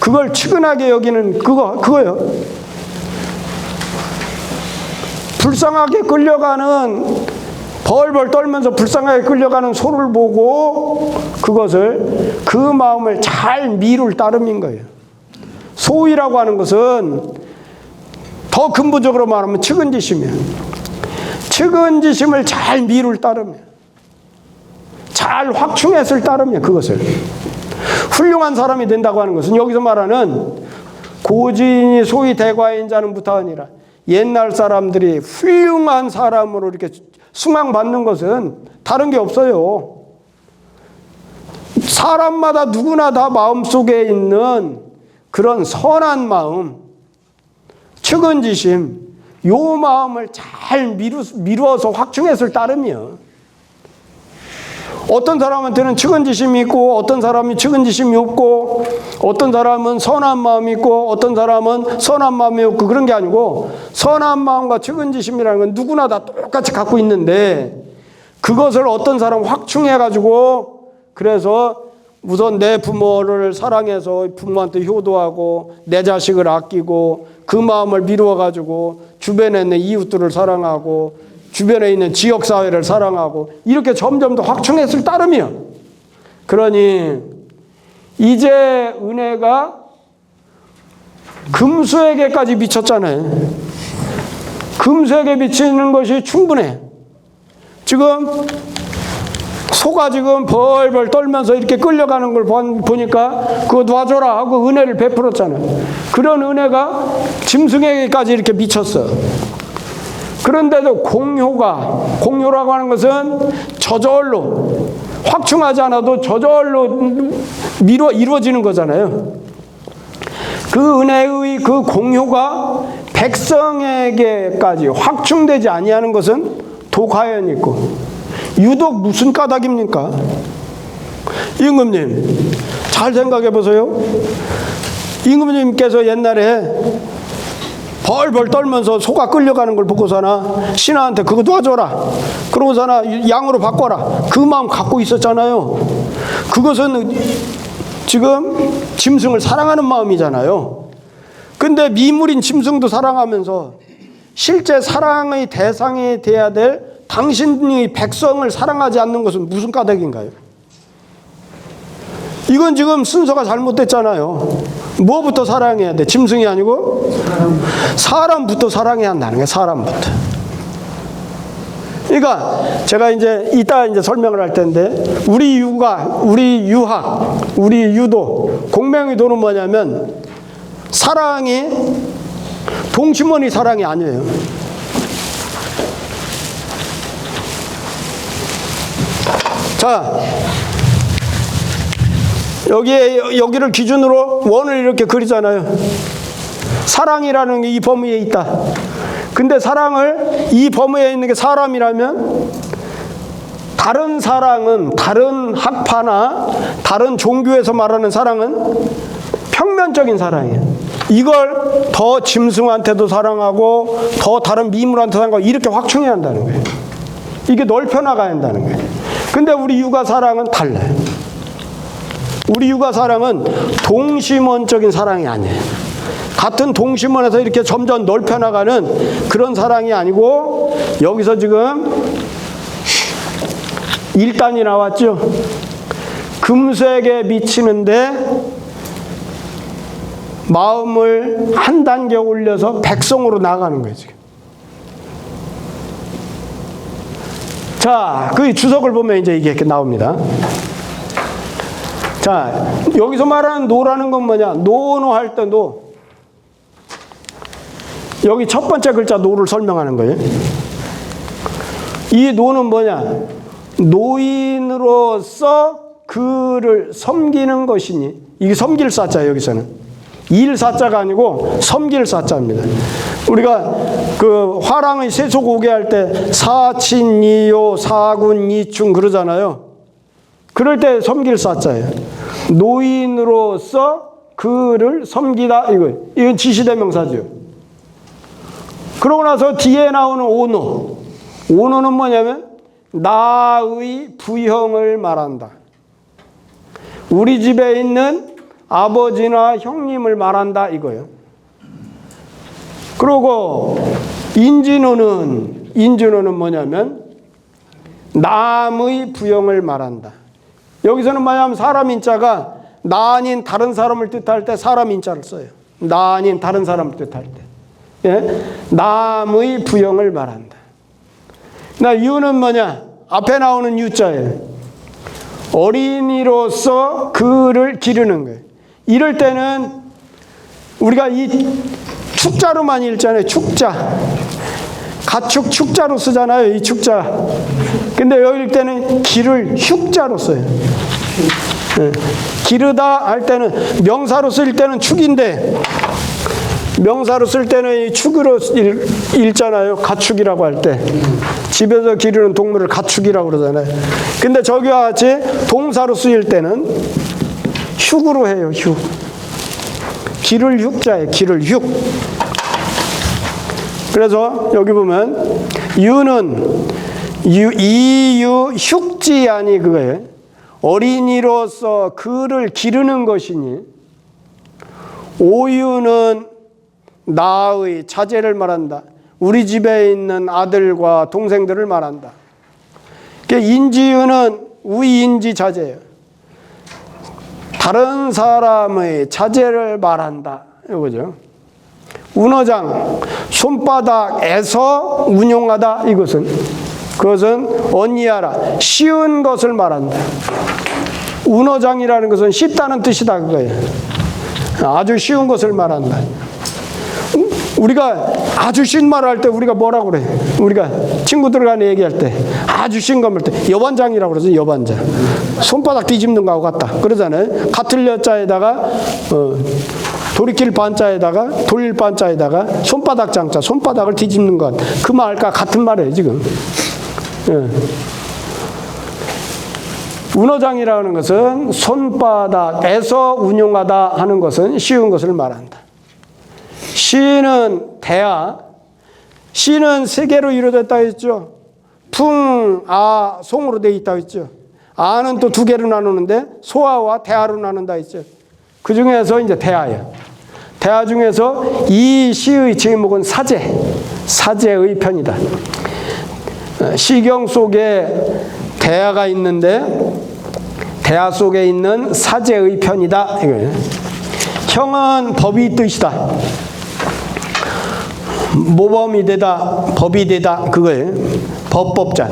그걸 측은하게 여기는 그거요. 불쌍하게 끌려가는 벌벌 떨면서 불쌍하게 끌려가는 소를 보고 그것을 그 마음을 잘 미룰 따름인 거예요. 소위라고 하는 것은 더 근본적으로 말하면 측은지심이에요. 측은지심을 잘 미룰 따름이에요. 잘 확충했을 따름이에요. 그것을 훌륭한 사람이 된다고 하는 것은 여기서 말하는 고진이 소위 대과인자는 무타하니라. 옛날 사람들이 훌륭한 사람으로 이렇게 숭앙받는 것은 다른 게 없어요. 사람마다 누구나 다 마음속에 있는 그런 선한 마음, 측은지심, 요 마음을 잘 미루어서 확충했을 따름이요. 어떤 사람한테는 측은지심이 있고 어떤 사람이 측은지심이 없고 어떤 사람은 선한 마음이 있고 어떤 사람은 선한 마음이 없고 그런 게 아니고 선한 마음과 측은지심이라는 건 누구나 다 똑같이 갖고 있는데 그것을 어떤 사람은 확충해가지고 그래서 우선 내 부모를 사랑해서 부모한테 효도하고 내 자식을 아끼고 그 마음을 미루어가지고 주변에 있는 이웃들을 사랑하고 주변에 있는 지역사회를 사랑하고 이렇게 점점 더 확충했을 따름이요. 그러니 이제 은혜가 금수에게까지 미쳤잖아요. 금수에게 미치는 것이 충분해. 지금 소가 지금 벌벌 떨면서 이렇게 끌려가는 걸 보니까 그거 놔줘라 하고 은혜를 베풀었잖아요. 그런 은혜가 짐승에게까지 이렇게 미쳤어. 그런데도 공효라고 하는 것은 저절로 확충하지 않아도 저절로 이루어지는 거잖아요. 그 은혜의 그 공효가 백성에게까지 확충되지 아니하는 것은 도가연이 있고 유독 무슨 까닭입니까? 임금님 잘 생각해 보세요. 임금님께서 옛날에 벌벌 떨면서 소가 끌려가는 걸 보고서나 신하한테 그거 놔줘라 그러고서나 양으로 바꿔라 그 마음 갖고 있었잖아요. 그것은 지금 짐승을 사랑하는 마음이잖아요. 근데 미물인 짐승도 사랑하면서 실제 사랑의 대상이 돼야 될 당신이 백성을 사랑하지 않는 것은 무슨 까닭인가요? 이건 지금 순서가 잘못됐잖아요. 뭐부터 사랑해야 돼? 짐승이 아니고 사람부터 사랑해야 한다는 거예요. 사람부터. 그러니까 제가 이제 이따 이제 설명을 할 텐데 우리 유학, 우리 유도, 공명유도는 뭐냐면 사랑이 동심원이 사랑이 아니에요. 자, 여기를 기준으로 원을 이렇게 그리잖아요. 사랑이라는 게 이 범위에 있다. 근데 사랑을 이 범위에 있는 게 사람이라면 다른 사랑은 다른 학파나 다른 종교에서 말하는 사랑은 평면적인 사랑이에요. 이걸 더 짐승한테도 사랑하고 더 다른 미물한테 사랑하고 이렇게 확충해야 한다는 거예요. 이게 넓혀 나가야 한다는 거예요. 근데 우리 육아 사랑은 달라요. 우리 육아 사랑은 동심원적인 사랑이 아니에요. 같은 동심원에서 이렇게 점점 넓혀 나가는 그런 사랑이 아니고 여기서 지금 1단이 나왔죠. 금수에게 미치는데 마음을 한 단계 올려서 백성으로 나가는 거예요, 지금. 자, 그 주석을 보면 이제 이게 이렇게 나옵니다. 자, 여기서 말하는 노라는 건 뭐냐? 노노할 때 노. 여기 첫 번째 글자 노를 설명하는 거예요. 이 노는 뭐냐? 노인으로서 그를 섬기는 것이니. 이게 섬길 사자 여기서는. 일 사자가 아니고 섬길 사자입니다. 우리가 그 화랑의 세속오개 할 때 사친이요 사군이충 그러잖아요. 그럴 때 섬길 사자예요. 노인으로서 그를 섬기다 이건 지시대명사죠. 그러고 나서 뒤에 나오는 오노. 오노는 뭐냐면 나의 부형을 말한다. 우리 집에 있는 아버지나 형님을 말한다 이거예요. 그리고 인진호는 뭐냐면 남의 부형을 말한다. 여기서는 뭐냐면 사람 인자가 나 아닌 다른 사람을 뜻할 때 사람 인자를 써요. 나 아닌 다른 사람을 뜻할 때. 예? 남의 부형을 말한다. 나 유는 뭐냐? 앞에 나오는 유자예요. 어린이로서 그를 기르는 거예요. 이럴 때는 우리가 이 축자로만 읽잖아요. 축자. 가축 축자로 쓰잖아요. 이 축자. 근데 여기 읽을 때는 기를 흉자로 써요. 네. 기르다 할 때는 명사로 쓸 때는 축인데 명사로 쓸 때는 이 축으로 읽잖아요. 가축이라고 할 때. 집에서 기르는 동물을 가축이라고 그러잖아요. 근데 저기와 같이 동사로 쓰일 때는 흉으로 해요. 흉. 기를 흉자예요. 기를 흉. 그래서 여기 보면 유는 이유 흉지 아니 그거예요. 어린이로서 그를 기르는 것이니 오유는 나의 자제를 말한다. 우리 집에 있는 아들과 동생들을 말한다. 인지유는 우인지 자제예요. 다른 사람의 자제를 말한다. 이거죠. 운어장, 손바닥에서 운용하다. 그것은 언니하라, 쉬운 것을 말한다. 운어장이라는 것은 쉽다는 뜻이다 그거예요. 아주 쉬운 것을 말한다. 우리가 아주 쉬운 말을 할 때 우리가 뭐라고 그래? 우리가 친구들 간에 얘기할 때 아주 쉬운 거 할 때 여반장이라고 그러죠. 여반장. 손바닥 뒤집는 거하고 같다 그러잖아요. 같을 여자에다가 돌이킬 반자에다가 돌릴 반자에다가 손바닥 장자, 손바닥을 뒤집는 것. 그 말과 같은 말이에요 지금. 예. 운어장이라는 것은 손바닥에서 운용하다 하는 것은 쉬운 것을 말한다. 시는 대아, 시는 세 개로 이루어졌다 했죠. 풍, 아, 송으로 되어 있다고 했죠. 아는 또 두 개로 나누는데 소아와 대아로 나눈다 했죠. 그 중에서 이제 대아예요. 대아 중에서 이 시의 제목은 사제의 편이다. 시경 속에 대아가 있는데 대아 속에 있는 사제의 편이다 이거예요. 형은 법이 뜻이다. 모범이 되다, 법이 되다 그거예요. 법법자.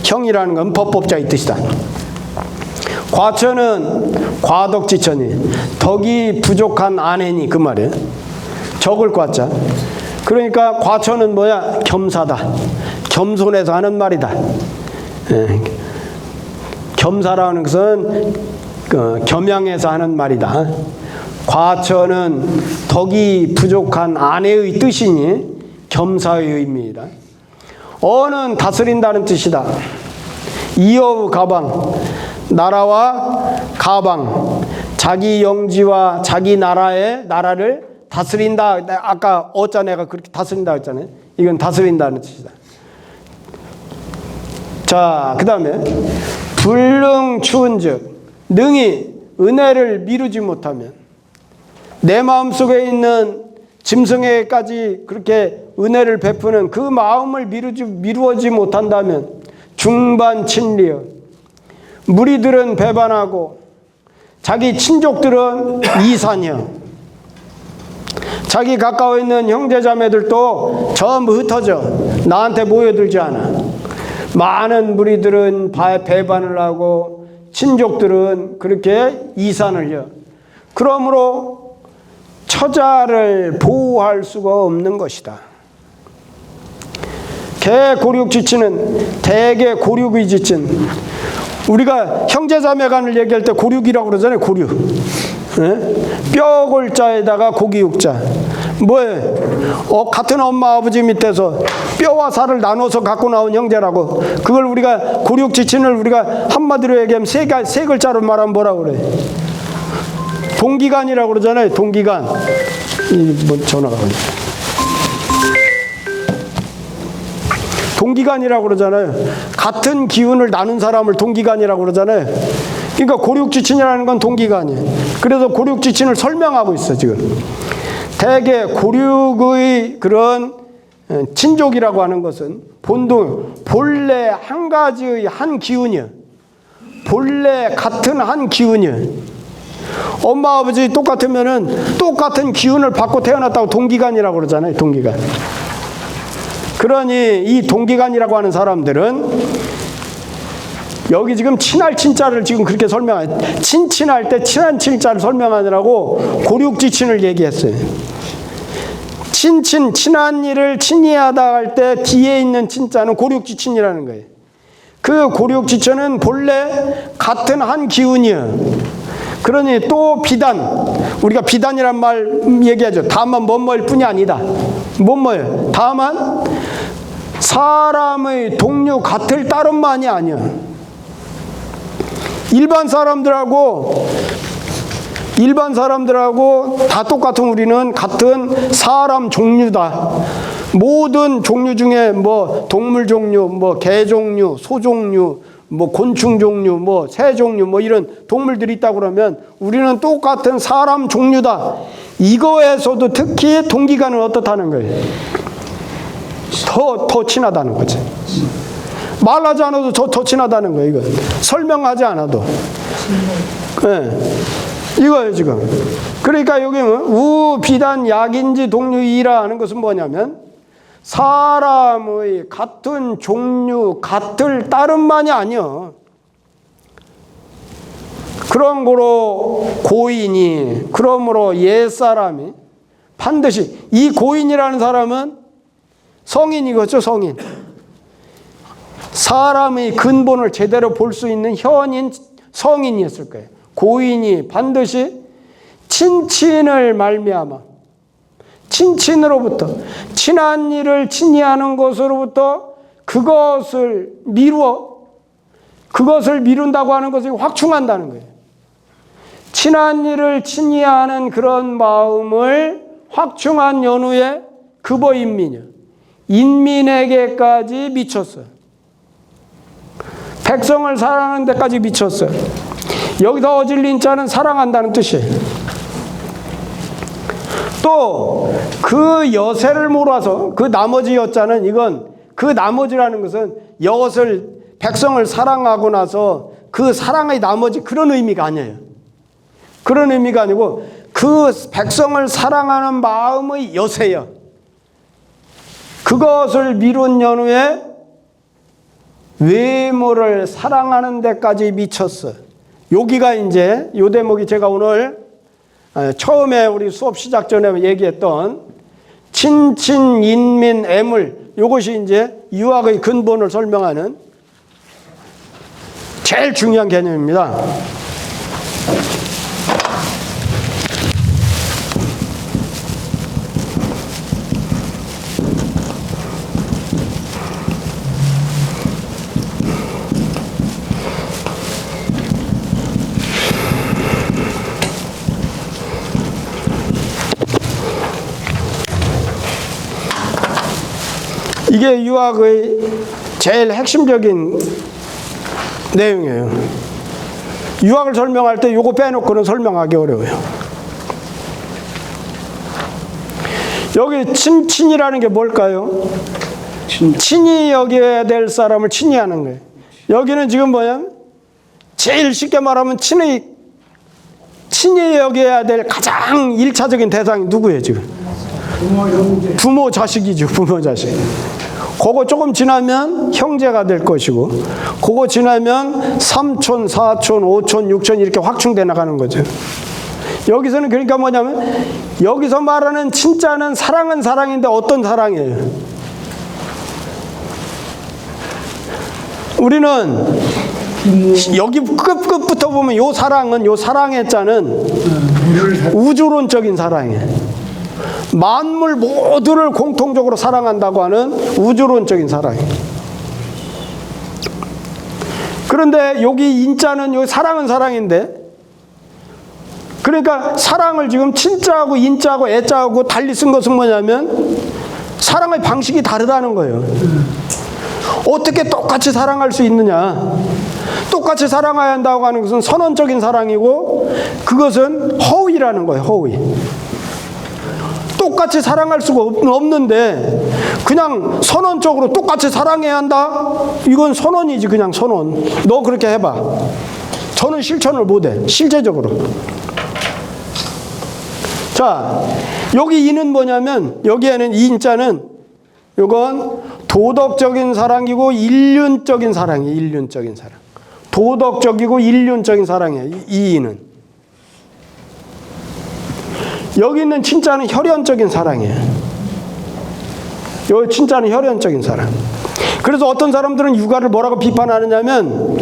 형이라는 건 법법자의 뜻이다. 과처는 과덕지처니 덕이 부족한 아내니 그 말이에요. 적을 과자. 그러니까 과처는 뭐야? 겸사다. 겸손해서 하는 말이다. 예. 겸사라는 것은 겸양해서 하는 말이다. 과처는 덕이 부족한 아내의 뜻이니 겸사의 의미이다. 어는 다스린다는 뜻이다. 이어의 가방, 나라와 가방, 자기 영지와 자기 나라를 다스린다. 아까 어자 내가 그렇게 다스린다 했잖아요. 이건 다스린다는 뜻이다. 자, 그 다음에 불능추은즉 능히 은혜를 미루지 못하면 내 마음속에 있는 짐승에게까지 그렇게 은혜를 베푸는 그 마음을 미루어지 못한다면 중반친리여 무리들은 배반하고 자기 친족들은 이산이여 자기 가까워 있는 형제자매들도 전부 흩어져 나한테 모여들지 않아. 많은 무리들은 배반을 하고 친족들은 그렇게 이산을 해. 그러므로 처자를 보호할 수가 없는 것이다. 개고륙지치는 대개 고륙의 지친. 우리가 형제자매 간을 얘기할 때 고륙이라고 그러잖아요. 고륙. 뼈골자에다가 고기육자. 뭐예요? 같은 엄마 아버지 밑에서 뼈와 살을 나눠서 갖고 나온 형제라고. 그걸 우리가 고륙지친을 우리가 한마디로 얘기하면 세 글자로 말하면 뭐라고 그래? 동기간이라고 그러잖아요. 동기간. 뭐 전화가 오네. 동기간이라고 그러잖아요. 같은 기운을 나눈 사람을 동기간이라고 그러잖아요. 그러니까 고륙지친이라는 건 동기간이에요. 그래서 고륙지친을 설명하고 있어 지금. 대개 고륙의 그런 친족이라고 하는 것은 본래 한 가지의 한 기운이에요. 본래 같은 한 기운이에요. 엄마 아버지 똑같으면은 똑같은 기운을 받고 태어났다고 동기간이라고 그러잖아요. 동기간. 그러니 이 동기간이라고 하는 사람들은 여기 지금 친할 친자를 지금 그렇게 설명해요. 친할 때 친한 친자를 설명하느라고 고륙지친을 얘기했어요. 친한 일을 친히 하다 할 때 뒤에 있는 친자는 고륙지친이라는 거예요. 그 고륙지친은 본래 같은 한 기운이에요. 그러니 또 비단, 우리가 비단이란 말 얘기하죠. 다만 뭐뭐일 뿐이 아니다. 뭐뭐예요. 다만 사람의 동료 같을 따름만이 아니야. 일반 사람들하고 다 똑같은 우리는 같은 사람 종류다. 모든 종류 중에 뭐 동물 종류, 뭐 개 종류, 소 종류, 뭐 곤충 종류, 뭐 새 종류, 뭐 이런 동물들이 있다고 그러면 우리는 똑같은 사람 종류다. 이거에서도 특히 동기간은 어떻다는 거예요? 더 친하다는 거지. 말하지 않아도 더 친하다는 거예요. 이거 설명하지 않아도. 네. 이거예요 지금. 그러니까 여기 우 비단 약인지 동류이라 하는 것은 뭐냐면 사람의 같은 종류 같을 따름만이 아니요. 그런 거로 고인이 그러므로 옛사람이 반드시 이 고인이라는 사람은 성인이겠죠. 성인. 사람의 근본을 제대로 볼 수 있는 현인 성인이었을 거예요. 고인이 반드시 친친을 말미암아 친친으로부터 친한 일을 친히 하는 것으로부터 그것을 미룬다고 하는 것이 확충한다는 거예요. 친한 일을 친히 하는 그런 마음을 확충한 연후에 급어인민이요. 인민에게까지 미쳤어요. 백성을 사랑하는 데까지 미쳤어요. 여기서 어질린 자는 사랑한다는 뜻이에요. 또 그 여세를 몰아서 그 나머지 여자는 이건 그 나머지라는 것은 여것을 백성을 사랑하고 나서 그 사랑의 나머지 그런 의미가 아니에요. 그런 의미가 아니고 그 백성을 사랑하는 마음의 여세요. 그것을 미룬 연후에 외모를 사랑하는 데까지 미쳤어. 여기가 이제 요 대목이 제가 오늘 처음에 우리 수업 시작 전에 얘기했던 친친 인민 애물, 이것이 이제 유학의 근본을 설명하는 제일 중요한 개념입니다. 이게 유학의 제일 핵심적인 내용이에요. 유학을 설명할 때 이거 빼놓고는 설명하기 어려워요. 여기 친이라는 게 뭘까요? 친히 여겨야 될 사람을 친히 하는 거예요. 여기는 지금 뭐냐면 제일 쉽게 말하면 친히 여겨야 될 가장 1차적인 대상이 누구예요 지금? 부모 자식이죠. 부모 자식. 그거 조금 지나면 형제가 될 것이고 그거 지나면 삼촌, 사촌, 오촌, 육촌 이렇게 확충돼 나가는 거죠. 여기서는 그러니까 뭐냐면 여기서 말하는 친자는 사랑은 사랑인데 어떤 사랑이에요? 우리는 여기 끝부터 보면 요 사랑의 자는 우주론적인 사랑이에요. 만물 모두를 공통적으로 사랑한다고 하는 우주론적인 사랑이에요. 그런데 여기 인자는 여기 사랑은 사랑인데 그러니까 사랑을 지금 친자하고 인자하고 애자하고 달리 쓴 것은 뭐냐면 사랑의 방식이 다르다는 거예요. 어떻게 똑같이 사랑할 수 있느냐? 똑같이 사랑해야 한다고 하는 것은 선언적인 사랑이고 그것은 허위라는 거예요. 허위. 똑같이 사랑할 수가 없는데 그냥 선언적으로 똑같이 사랑해야 한다? 이건 선언이지. 그냥 선언. 너 그렇게 해봐. 저는 실천을 못해. 실제적으로. 자, 여기 이는 뭐냐면 여기에는 이 인자는 이건 도덕적인 사랑이고 인륜적인 사랑이에요. 인륜적인 사랑. 도덕적이고 인륜적인 사랑이에요. 이 인은. 여기 있는 친자는 혈연적인 사랑이에요. 여기 친자는 혈연적인 사랑. 그래서 어떤 사람들은 육아를 뭐라고 비판하느냐면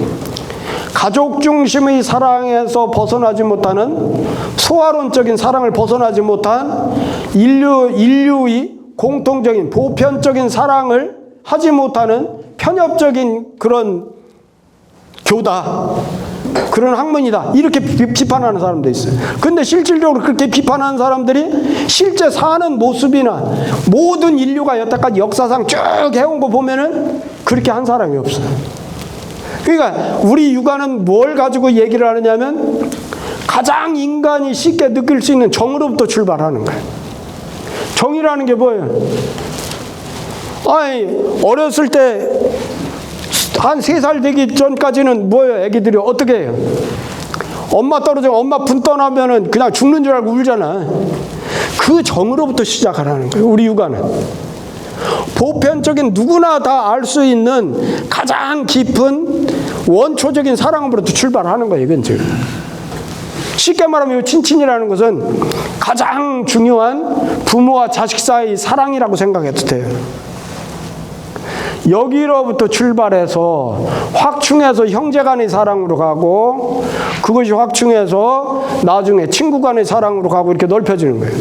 가족 중심의 사랑에서 벗어나지 못하는 소화론적인 사랑을 벗어나지 못한 인류의 공통적인 보편적인 사랑을 하지 못하는 편협적인 그런 교다. 그런 학문이다. 이렇게 비판하는 사람도 있어요. 근데 실질적으로 그렇게 비판하는 사람들이 실제 사는 모습이나 모든 인류가 여태까지 역사상 쭉 해온 거 보면은 그렇게 한 사람이 없어요. 그러니까 우리 육아는 뭘 가지고 얘기를 하느냐면 가장 인간이 쉽게 느낄 수 있는 정으로부터 출발하는 거예요. 정이라는 게 뭐예요? 아니, 어렸을 때 한 3살 되기 전까지는 뭐예요? 애기들이 어떻게 해요? 엄마 떨어지면 엄마 분 떠나면은 그냥 죽는 줄 알고 울잖아. 그 정으로부터 시작하라는 거예요. 우리 육아는. 보편적인 누구나 다 알 수 있는 가장 깊은 원초적인 사랑으로부터 출발하는 거예요. 이건 지금. 쉽게 말하면 친친이라는 것은 가장 중요한 부모와 자식 사이 사랑이라고 생각해도 돼요. 여기로부터 출발해서 확충해서 형제간의 사랑으로 가고 그것이 확충해서 나중에 친구간의 사랑으로 가고 이렇게 넓혀지는 거예요.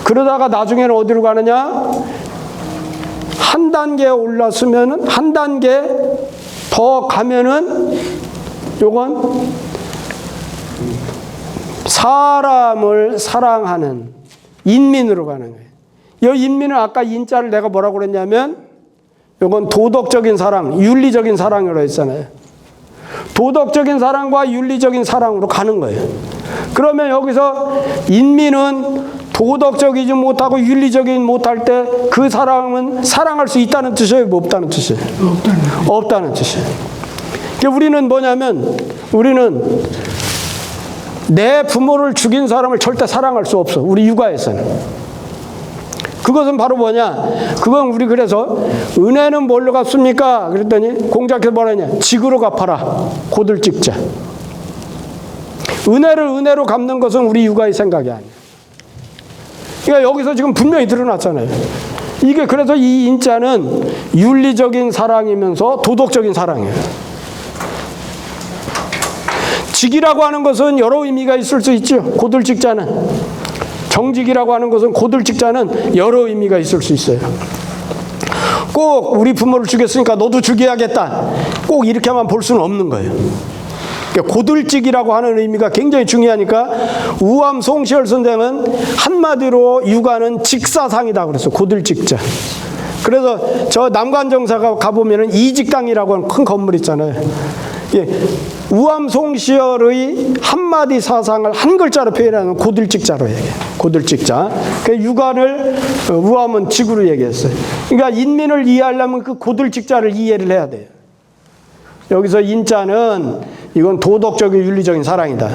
그러다가 나중에는 어디로 가느냐? 한 단계 올랐으면은 한 단계 더 가면은 요건 사람을 사랑하는 인민으로 가는 거예요. 이 인민은 아까 인자를 내가 뭐라고 그랬냐면 이건 도덕적인 사랑, 윤리적인 사랑이라고 했잖아요. 도덕적인 사랑과 윤리적인 사랑으로 가는 거예요. 그러면 여기서 인민은 도덕적이지 못하고 윤리적이지 못할 때 그 사람은 사랑할 수 있다는 뜻이에요? 없다는 뜻이에요? 없다는 뜻이에요. 그러니까 우리는 뭐냐면 우리는 내 부모를 죽인 사람을 절대 사랑할 수 없어. 우리 육아에서는. 그것은 바로 뭐냐? 그건 우리 그래서 은혜는 뭘로 갚습니까? 그랬더니 공자께서 뭐라 했냐? 직으로 갚아라. 고들 찍자. 은혜를 은혜로 갚는 것은 우리 육아의 생각이 아니야. 그러니까 여기서 지금 분명히 드러났잖아요. 이게 그래서 이 인자는 윤리적인 사랑이면서 도덕적인 사랑이에요. 직이라고 하는 것은 여러 의미가 있을 수 있죠. 고들 찍자는. 정직이라고 하는 것은 고들 찍자는 여러 의미가 있을 수 있어요. 꼭 우리 부모를 죽였으니까 너도 죽여야겠다. 꼭 이렇게만 볼 수는 없는 거예요. 그러니까 고들찍이라고 하는 의미가 굉장히 중요하니까 우암 송시열 선생은 한마디로 육아는 직사상이다 그랬어요. 고들찍자. 그래서 저 남관정사가 가보면은 이직당이라고 하는 큰 건물 있잖아요. 예, 우암 송시열의 한마디 사상을 한 글자로 표현하는 고들찍자로 얘기해요. 고들찍자. 그 육아를 우암은 직으로 얘기했어요. 그러니까 인민을 이해하려면 그 고들찍자를 이해를 해야 돼요. 여기서 인자는 이건 도덕적인 윤리적인 사랑이다.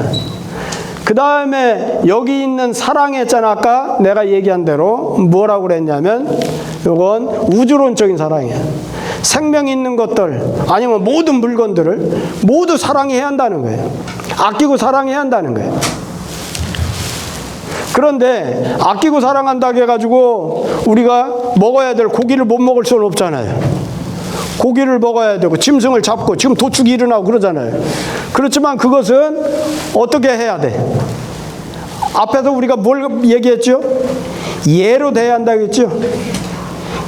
그 다음에 여기 있는 사랑했잖아. 아까 내가 얘기한 대로 뭐라고 그랬냐면 이건 우주론적인 사랑이야. 생명 있는 것들 아니면 모든 물건들을 모두 사랑해야 한다는 거예요. 아끼고 사랑해야 한다는 거예요. 그런데 아끼고 사랑한다고 해가지고 우리가 먹어야 될 고기를 못 먹을 수는 없잖아요. 고기를 먹어야 되고 짐승을 잡고 지금 도축이 일어나고 그러잖아요. 그렇지만 그것은 어떻게 해야 돼? 앞에서 우리가 뭘 얘기했죠? 예로 대해야 한다고 했죠?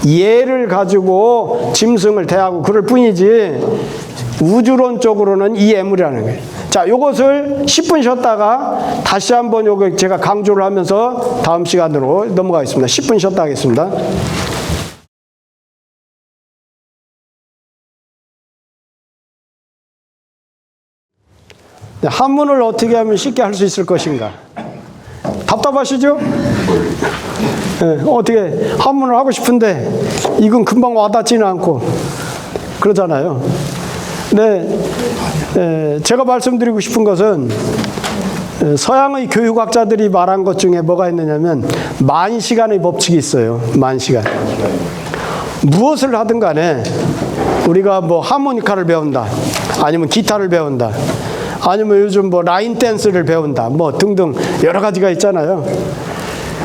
예를 가지고 짐승을 대하고 그럴 뿐이지 우주론적으로는 이 예물이라는 거예요. 자, 요것을 10분 쉬었다가 다시 한번 요거 제가 강조를 하면서 다음 시간으로 넘어가겠습니다. 10분 쉬었다 하겠습니다. 한문을 어떻게 하면 쉽게 할 수 있을 것인가? 답답하시죠? 네, 어떻게 한문을 하고 싶은데 이건 금방 와닿지는 않고 그러잖아요. 네, 제가 말씀드리고 싶은 것은 서양의 교육학자들이 말한 것 중에 뭐가 있느냐면 만시간의 법칙이 있어요. 만시간. 무엇을 하든 간에 우리가 뭐 하모니카를 배운다, 아니면 기타를 배운다, 아니면 요즘 뭐 라인 댄스를 배운다, 뭐 등등 여러 가지가 있잖아요.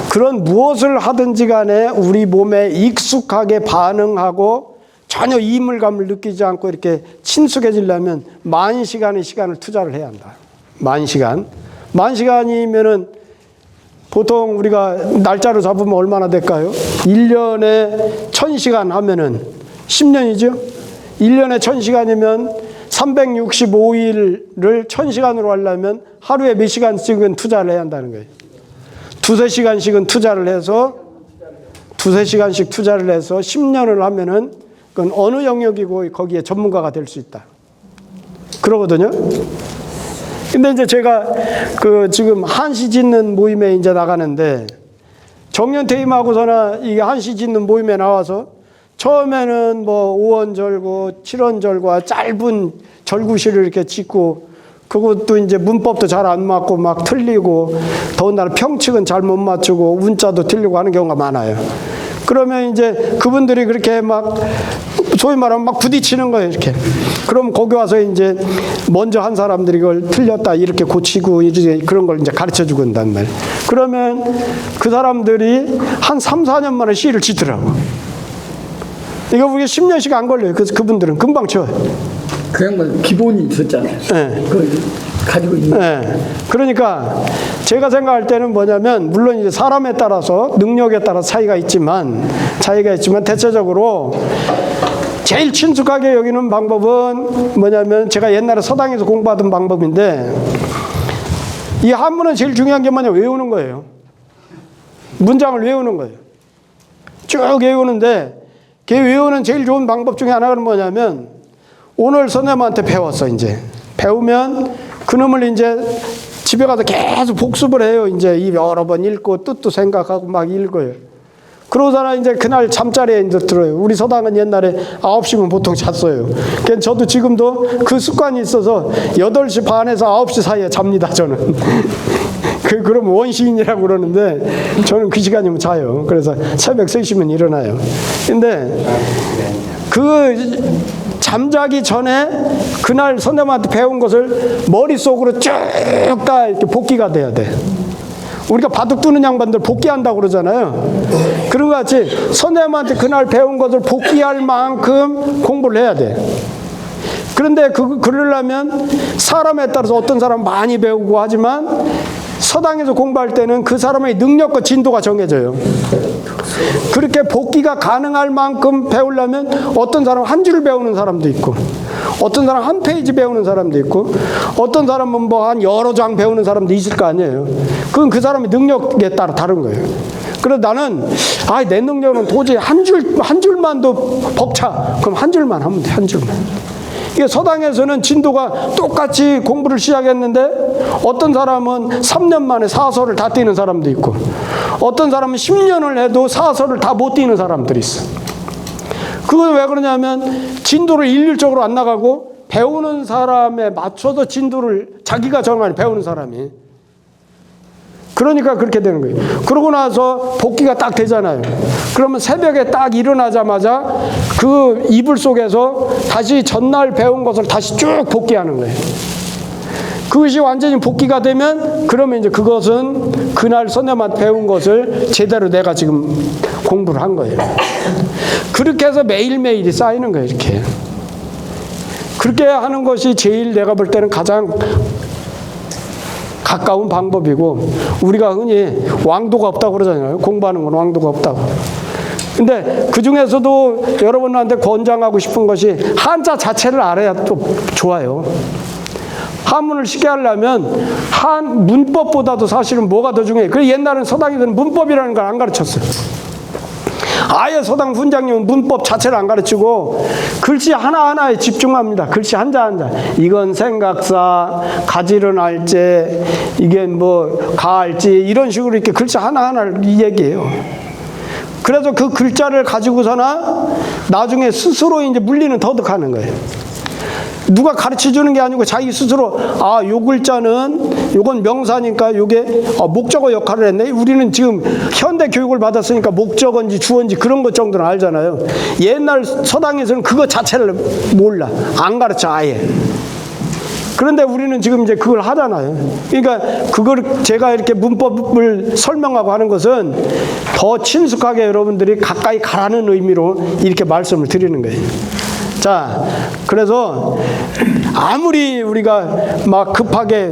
그런 무엇을 하든지 간에 우리 몸에 익숙하게 반응하고 전혀 이물감을 느끼지 않고 이렇게 친숙해지려면 만 시간의 시간을 투자를 해야 한다. 만 시간. 만 시간이면은 보통 우리가 날짜로 잡으면 얼마나 될까요? 1년에 1000시간 하면은 10년이죠? 1년에 1000시간이면 365일을 1000시간으로 하려면 하루에 몇 시간씩은 투자를 해야 한다는 거예요. 두세 시간씩은 투자를 해서 두세 시간씩 투자를 해서 10년을 하면은 그건 어느 영역이고 거기에 전문가가 될 수 있다. 그러거든요. 근데 이제 제가 그 지금 한시 짓는 모임에 이제 나가는데 정년 퇴임하고서나 이 한시 짓는 모임에 나와서 처음에는 뭐 5원 절고 7원 절과 짧은 절구시를 이렇게 짓고 그것도 이제 문법도 잘 안 맞고 막 틀리고 더군다나 평칙은 잘 못 맞추고 운자도 틀리고 하는 경우가 많아요. 그러면 이제 그분들이 그렇게 막 소위 말하면 막 부딪히는 거예요, 이렇게. 그럼 거기 와서 이제 먼저 한 사람들이 이걸 틀렸다 이렇게 고치고 이제 그런 걸 이제 가르쳐 주고 온단 말이에요. 그러면 그 사람들이 한 3, 4년 만에 시를 짓더라고. 이거 우리가 10년씩 안 걸려요. 그래서 그분들은 금방 쳐요.
그 양반 기본이 있었잖아요.
네.
그 가지고 있는.
네. 그러니까 제가 생각할 때는 뭐냐면 물론 이제 사람에 따라서 능력에 따라 차이가 있지만 대체적으로 제일 친숙하게 여기는 방법은 뭐냐면 제가 옛날에 서당에서 공부하던 방법인데 이 한문은 제일 중요한 게 뭐냐 외우는 거예요. 문장을 외우는 거예요. 쭉 외우는데 그 외우는 제일 좋은 방법 중에 하나가 뭐냐면 오늘 선생님한테 배웠어. 이제 배우면 그놈을 이제 집에 가서 계속 복습을 해요. 이제 이 여러 번 읽고 뜻도 생각하고 막 읽어요. 그러잖아 이제 그날 잠자리에 이제 들어요. 우리 서당은 옛날에 9시면 보통 잤어요. 그러니까 저도 지금도 그 습관이 있어서 8시 반에서 9시 사이에 잡니다. 저는. 그럼 원시인이라고 그러는데 저는 그 시간이면 자요. 그래서 새벽 3시면 일어나요. 근데 그 잠자기 전에 그날 선생님한테 배운 것을 머릿속으로 쭉 다 이렇게 복기가 돼야 돼. 우리가 바둑 두는 양반들 복기한다고 그러잖아요. 그런 것 같이 선생님한테 그날 배운 것을 복기할 만큼 공부를 해야 돼. 그런데 그러려면 사람에 따라서 어떤 사람은 많이 배우고 하지만 서당에서 공부할 때는 그 사람의 능력과 진도가 정해져요. 그렇게 복기가 가능할 만큼 배우려면 어떤 사람은 한 줄 배우는 사람도 있고 어떤 사람은 한 페이지 배우는 사람도 있고 어떤 사람은 뭐 한 여러 장 배우는 사람도 있을 거 아니에요. 그건 그 사람의 능력에 따라 다른 거예요. 그래서 나는 내 능력은 도저히 한 줄만도 벅차. 그럼 한 줄만 하면 돼. 한 줄만. 이게 서당에서는 진도가 똑같이 공부를 시작했는데 어떤 사람은 3년 만에 사서를 다 띄는 사람도 있고 어떤 사람은 10년을 해도 사서를 다 못 띄는 사람들이 있어. 그건 왜 그러냐면 진도를 일률적으로 안 나가고 배우는 사람에 맞춰서 진도를 자기가 정하는 배우는 사람이. 그러니까 그렇게 되는 거예요. 그러고 나서 복기가 딱 되잖아요. 그러면 새벽에 딱 일어나자마자 그 이불 속에서 다시 전날 배운 것을 다시 쭉 복기하는 거예요. 그것이 완전히 복기가 되면 그러면 이제 그것은 그날 선생님한테 배운 것을 제대로 내가 지금 공부를 한 거예요. 그렇게 해서 매일매일이 쌓이는 거예요. 이렇게. 그렇게 하는 것이 제일 내가 볼 때는 가장 가까운 방법이고 우리가 흔히 왕도가 없다고 그러잖아요. 공부하는 건 왕도가 없다고. 근데 그 중에서도 여러분한테 권장하고 싶은 것이 한자 자체를 알아야 또 좋아요. 한문을 쉽게 하려면 한 문법보다도 사실은 뭐가 더 중요해요. 그래서 옛날에는 서당에서는 문법이라는 걸 안 가르쳤어요. 아예 서당 훈장님은 문법 자체를 안 가르치고 글씨 하나하나에 집중합니다. 글씨 한자 한자. 이건 생각사, 가지런 알제, 이게 뭐 가알지 이런 식으로 이렇게 글씨 하나하나를 얘기해요. 그래서 그 글자를 가지고서나 나중에 스스로 이제 물리는 터득하는 거예요. 누가 가르쳐 주는 게 아니고 자기 스스로 요 글자는 요건 명사니까 요게 목적어 역할을 했네. 우리는 지금 현대 교육을 받았으니까 목적어인지 주어인지 그런 것 정도는 알잖아요. 옛날 서당에서는 그거 자체를 몰라. 안 가르쳐 아예. 그런데 우리는 지금 이제 그걸 하잖아요. 그러니까 그걸 제가 이렇게 문법을 설명하고 하는 것은 더 친숙하게 여러분들이 가까이 가라는 의미로 이렇게 말씀을 드리는 거예요. 자, 그래서 아무리 우리가 막 급하게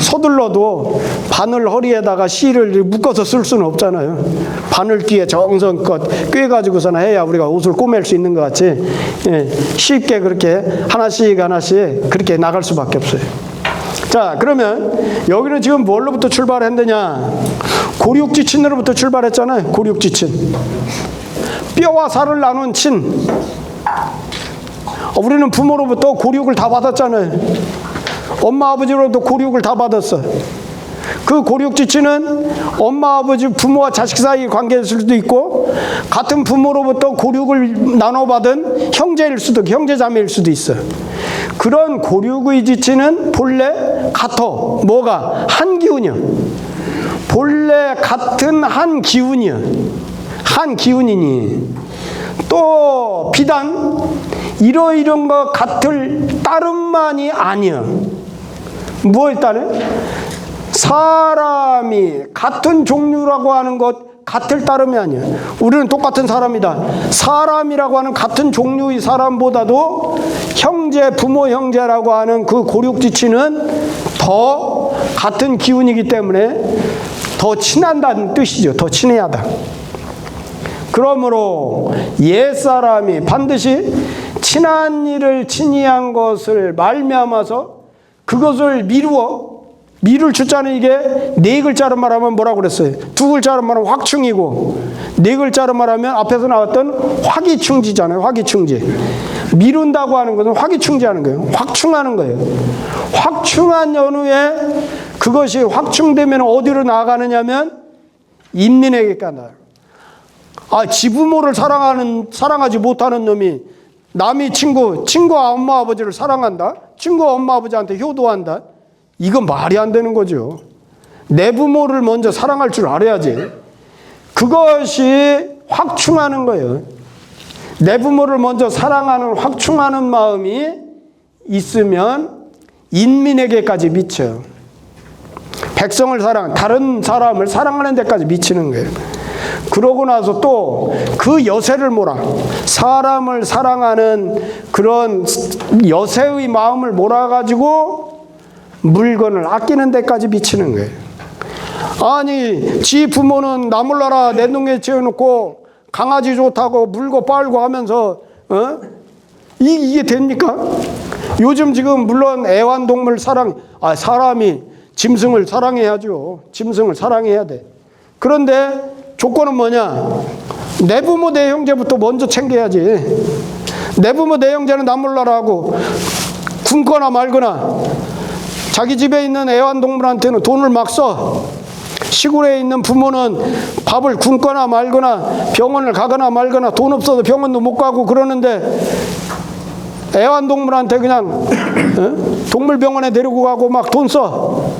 서둘러도 바늘 허리에다가 실을 묶어서 쓸 수는 없잖아요. 바늘 뒤에 정성껏 꿰가지고서나 해야 우리가 옷을 꼬맬 수 있는 것 같이 쉽게 그렇게 하나씩 하나씩 그렇게 나갈 수밖에 없어요. 자, 그러면 여기는 지금 뭘로부터 출발했느냐? 고륙지친으로부터 출발했잖아요. 고륙지친. 뼈와 살을 나눈 친. 우리는 부모로부터 고육을 다 받았잖아요. 엄마 아버지로부터 고육을 다 받았어. 그 고육지치는 엄마 아버지 부모와 자식 사이 관계일 수도 있고, 같은 부모로부터 고육을 나눠받은 형제일 수도 있고 형제자매일 수도 있어. 그런 고육의 지치는 본래 같아. 뭐가? 한 기운이야. 본래 같은 한 기운이야. 한 기운이니 또 비단 이런 것 같을 따름만이 아니야. 뭐에 따르? 사람이 같은 종류라고 하는 것 같을 따름이 아니야. 우리는 똑같은 사람이다. 사람이라고 하는 같은 종류의 사람보다도 형제, 부모 형제라고 하는 그 고육지치는 더 같은 기운이기 때문에 더 친한다는 뜻이죠. 더 친해야다. 그러므로 옛사람이 반드시 친한 일을 친히 한 것을 말미암아서 그것을 미룰 주자는 이게 네 글자로 말하면 뭐라고 그랬어요? 두 글자로 말하면 확충이고, 네 글자로 말하면 앞에서 나왔던 화기충지잖아요. 화기충지. 미룬다고 하는 것은 화기충지하는 거예요. 확충하는 거예요. 확충한 연후에 그것이 확충되면 어디로 나아가느냐면 인민에게 가나요. 지부모를 사랑하지 못하는 놈이 남이 친구 엄마 아버지를 사랑한다? 친구 엄마 아버지한테 효도한다? 이건 말이 안 되는 거죠. 내 부모를 먼저 사랑할 줄 알아야지. 그것이 확충하는 거예요. 내 부모를 먼저 사랑하는 확충하는 마음이 있으면 인민에게까지 미쳐. 백성을 다른 사람을 사랑하는 데까지 미치는 거예요. 그러고 나서 또 그 여세를 몰아. 사람을 사랑하는 그런 여세의 마음을 몰아가지고 물건을 아끼는 데까지 미치는 거예요. 아니, 지 부모는 나 몰라라 내 동네 지어놓고 강아지 좋다고 물고 빨고 하면서 이게 됩니까? 요즘 지금 물론 애완동물 사람이 짐승을 사랑해야죠. 짐승을 사랑해야 돼. 그런데 조건은 뭐냐? 내 부모 내 형제부터 먼저 챙겨야지. 내 부모 내 형제는 나 몰라라 하고 굶거나 말거나 자기 집에 있는 애완동물한테는 돈을 막 써. 시골에 있는 부모는 밥을 굶거나 말거나 병원을 가거나 말거나 돈 없어서 병원도 못 가고 그러는데 애완동물한테 그냥 동물병원에 데리고 가고 막 돈 써.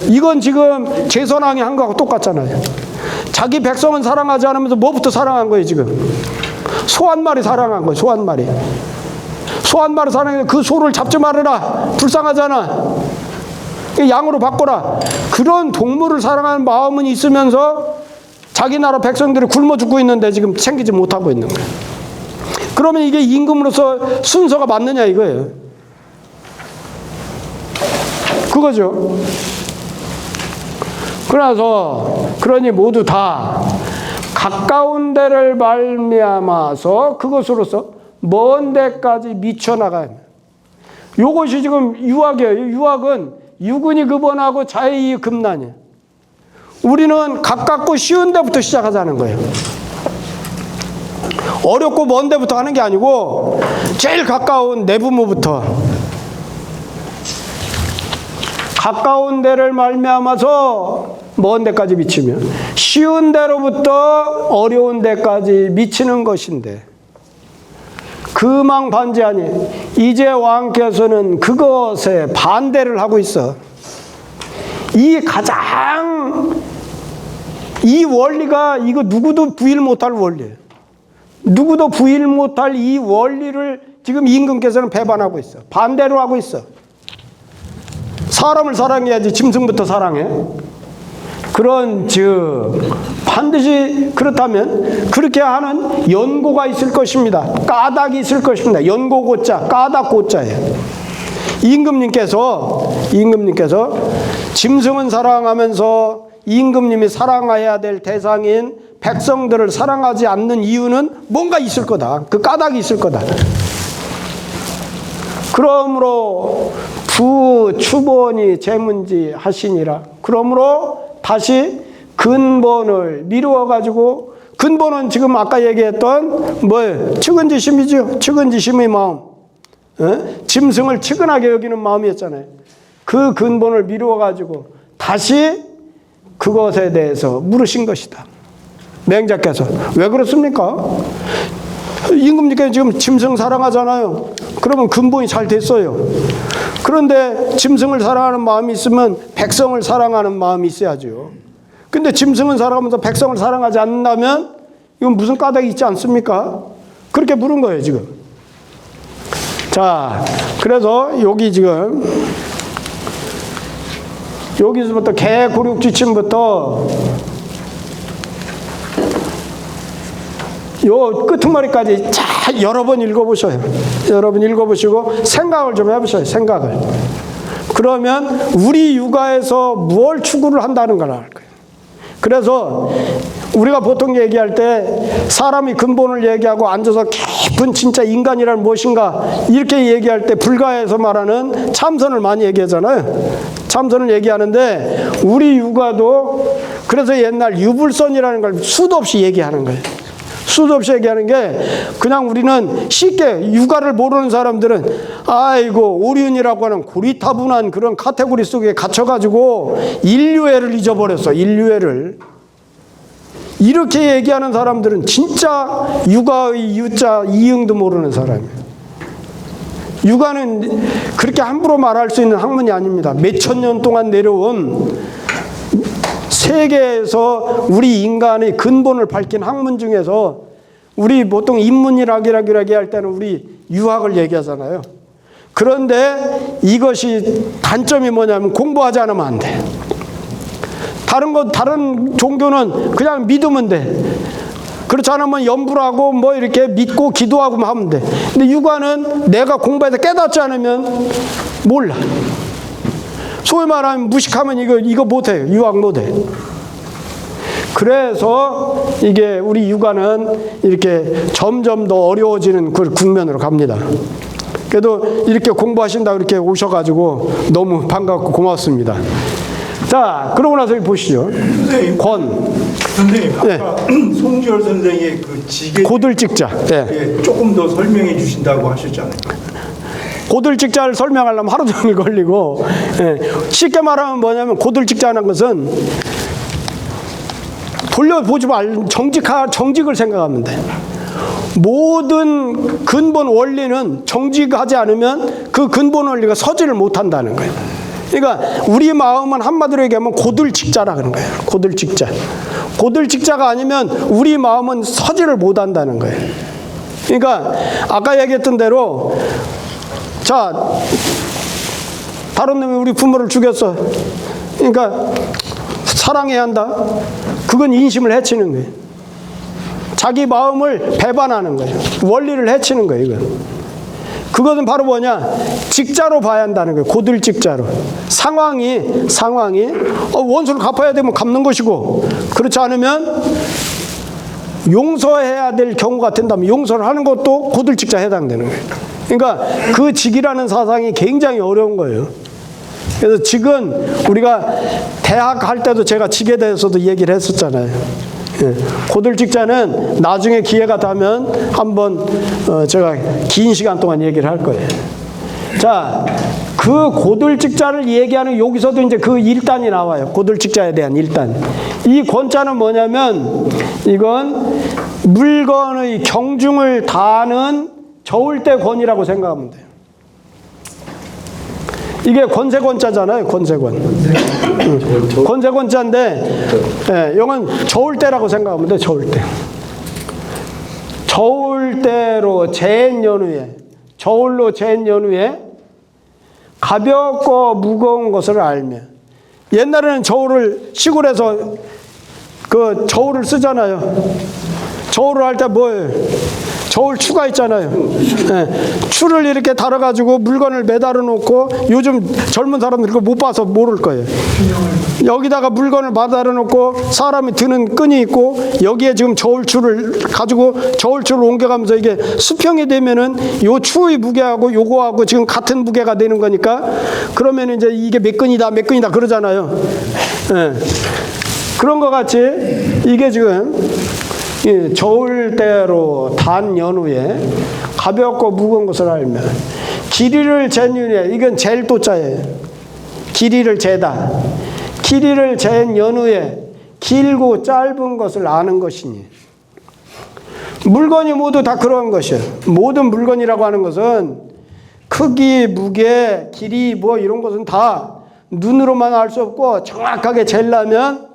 이건 지금 제선왕이 한 거하고 똑같잖아요. 자기 백성은 사랑하지 않으면서 뭐부터 사랑한 거예요 지금? 소 한 마리 사랑한 거예요. 소 한 마리. 소 한 마리 사랑해서 그 소를 잡지 말아라. 불쌍하잖아. 양으로 바꿔라. 그런 동물을 사랑하는 마음은 있으면서 자기 나라 백성들이 굶어 죽고 있는데 지금 챙기지 못하고 있는 거예요. 그러면 이게 임금으로서 순서가 맞느냐 이거예요. 그거죠. 그러니 모두 다 가까운 데를 말미암아서 그것으로서 먼 데까지 미쳐나가야 합니다. 요것이 지금 유학이에요. 유학은 유근이 급언하고 자의 급난이에요. 우리는 가깝고 쉬운 데부터 시작하자는 거예요. 어렵고 먼 데부터 하는 게 아니고 제일 가까운 내 부모부터 가까운 데를 말미암아서 먼 데까지 미치면 쉬운 데로부터 어려운 데까지 미치는 것인데 금왕반지하니 이제 왕께서는 그것에 반대를 하고 있어. 이 원리가 이거 누구도 부인 못할 원리예요. 누구도 부인 못할 이 원리를 지금 임금께서는 배반하고 있어. 반대로 하고 있어. 사람을 사랑해야지 짐승부터 사랑해. 반드시 그렇다면 그렇게 하는 연고가 있을 것입니다. 까닭이 있을 것입니다. 연고고자, 까닭고자예요. 임금님께서 짐승은 사랑하면서 임금님이 사랑해야 될 대상인 백성들을 사랑하지 않는 이유는 뭔가 있을 거다. 그 까닭이 있을 거다. 그러므로 부추본이 제문지 하시니라. 그러므로 다시 근본을 미루어 가지고 근본은 지금 아까 얘기했던 뭐예요? 측은지심이죠. 측은지심의 마음. 짐승을 측은하게 여기는 마음이었잖아요. 그 근본을 미루어 가지고 다시 그것에 대해서 물으신 것이다. 맹자께서. 왜 그렇습니까? 임금님께 지금 짐승 사랑하잖아요. 그러면 근본이 잘 됐어요. 그런데 짐승을 사랑하는 마음이 있으면 백성을 사랑하는 마음이 있어야죠. 근데 짐승은 사랑하면서 백성을 사랑하지 않는다면 이건 무슨 까닭이 있지 않습니까? 그렇게 물은 거예요, 지금. 자, 그래서 여기 지금 여기서부터 개구륙지침부터 요 끄트머리까지 잘 여러 번 읽어보셔요. 여러 번 읽어보시고 생각을 좀 해보셔요. 생각을. 그러면 우리 육아에서 뭘 추구를 한다는 걸 알 거예요. 그래서 우리가 보통 얘기할 때 사람이 근본을 얘기하고 앉아서 깊은 진짜 인간이란 무엇인가 이렇게 얘기할 때 불가에서 말하는 참선을 많이 얘기하잖아요. 참선을 얘기하는데 우리 육아도 그래서 옛날 유불선이라는 걸 수도 없이 얘기하는 거예요. 수도 없이 얘기하는 게 그냥 우리는 쉽게 육아를 모르는 사람들은 아이고 오륜이라고 하는 고리타분한 그런 카테고리 속에 갇혀가지고 인류애를 잊어버렸어. 인류애를. 이렇게 얘기하는 사람들은 진짜 육아의 유자 이응도 모르는 사람이에요. 육아는 그렇게 함부로 말할 수 있는 학문이 아닙니다. 몇천 년 동안 내려온 세계에서 우리 인간의 근본을 밝힌 학문 중에서 우리 보통 인문이라고 할 때는 우리 유학을 얘기하잖아요. 그런데 이것이 단점이 뭐냐면 공부하지 않으면 안 돼. 다른 종교는 그냥 믿으면 돼. 그렇지 않으면 염불하고 뭐 이렇게 믿고 기도하고 하면 돼. 근데 육아는 내가 공부해서 깨닫지 않으면 몰라. 소위 말하면 무식하면 이거 못해요. 유학 못해. 그래서 이게 우리 육아는 이렇게 점점 더 어려워지는 그 국면으로 갑니다. 그래도 이렇게 공부하신다고 이렇게 오셔가지고 너무 반갑고 고맙습니다. 자, 그러고 나서 여기 보시죠.
선생님, 선생님 아까 송지열 선생의 그 지게
고들직자. 네.
예, 조금 더 설명해 주신다고 하셨잖아요.
고들직자를 설명하려면 하루 종일 걸리고, 쉽게 말하면 뭐냐면 고들직자라는 것은 돌려보지 말 정직을 생각하면 돼. 모든 근본 원리는 정직하지 않으면 그 근본 원리가 서지를 못한다는 거예요. 그러니까 우리 마음은 한마디로 얘기하면 고들직자라 그런 거예요. 고들직자. 고들직자가 아니면 우리 마음은 서지를 못한다는 거예요. 그러니까 아까 얘기했던 대로 자, 다른 놈이 우리 부모를 죽였어. 그러니까 사랑해야 한다. 그건 인심을 해치는 거예요. 자기 마음을 배반하는 거예요. 원리를 해치는 거예요. 이건. 그것은 바로 뭐냐? 직자로 봐야 한다는 거예요. 고들직자로. 상황이 원수를 갚아야 되면 갚는 것이고 그렇지 않으면 용서해야 될 경우가 된다면 용서를 하는 것도 고들직자에 해당되는 거예요. 그러니까 그 직이라는 사상이 굉장히 어려운 거예요. 그래서 직은 우리가 대학 할 때도 제가 직에 대해서도 얘기를 했었잖아요. 고들직자는 나중에 기회가 되면 한번 제가 긴 시간 동안 얘기를 할 거예요. 자, 그 고들직자를 얘기하는 여기서도 이제 그 1단이 나와요. 고들직자에 대한 1단. 이 권자는 뭐냐면 이건 물건의 경중을 다하는 저울대 권이라고 생각하면 돼요. 이게 권세권자잖아요. 권세권. 권세권자인데 이건 저울대라고 생각하면 돼. 저울대. 저울대로 재인 연후에 저울로 재인 연후에 가볍고 무거운 것을 알며 옛날에는 저울을 시골에서 그 저울을 쓰잖아요. 저울을 할 때 뭐예요? 저울 추가 있잖아요. 추를 이렇게 달아가지고 물건을 매달아 놓고 요즘 젊은 사람들 그거 못 봐서 모를 거예요. 여기다가 물건을 매달아 놓고 사람이 드는 끈이 있고 여기에 지금 저울추를 가지고 저울추를 옮겨가면서 이게 수평이 되면은 요 추의 무게하고 요거하고 지금 같은 무게가 되는 거니까 그러면 이제 이게 몇 근이다 그러잖아요. 그런 것 같이 이게 지금 이 저울 때로 단 연후에 가볍고 무거운 것을 알면 길이를 재느냐. 이건 잴 도자예요. 길이를 재다. 길이를 잰 연후에 길고 짧은 것을 아는 것이니. 물건이 모두 다 그런 것이에요. 모든 물건이라고 하는 것은 크기, 무게, 길이 뭐 이런 것은 다 눈으로만 알 수 없고 정확하게 재려면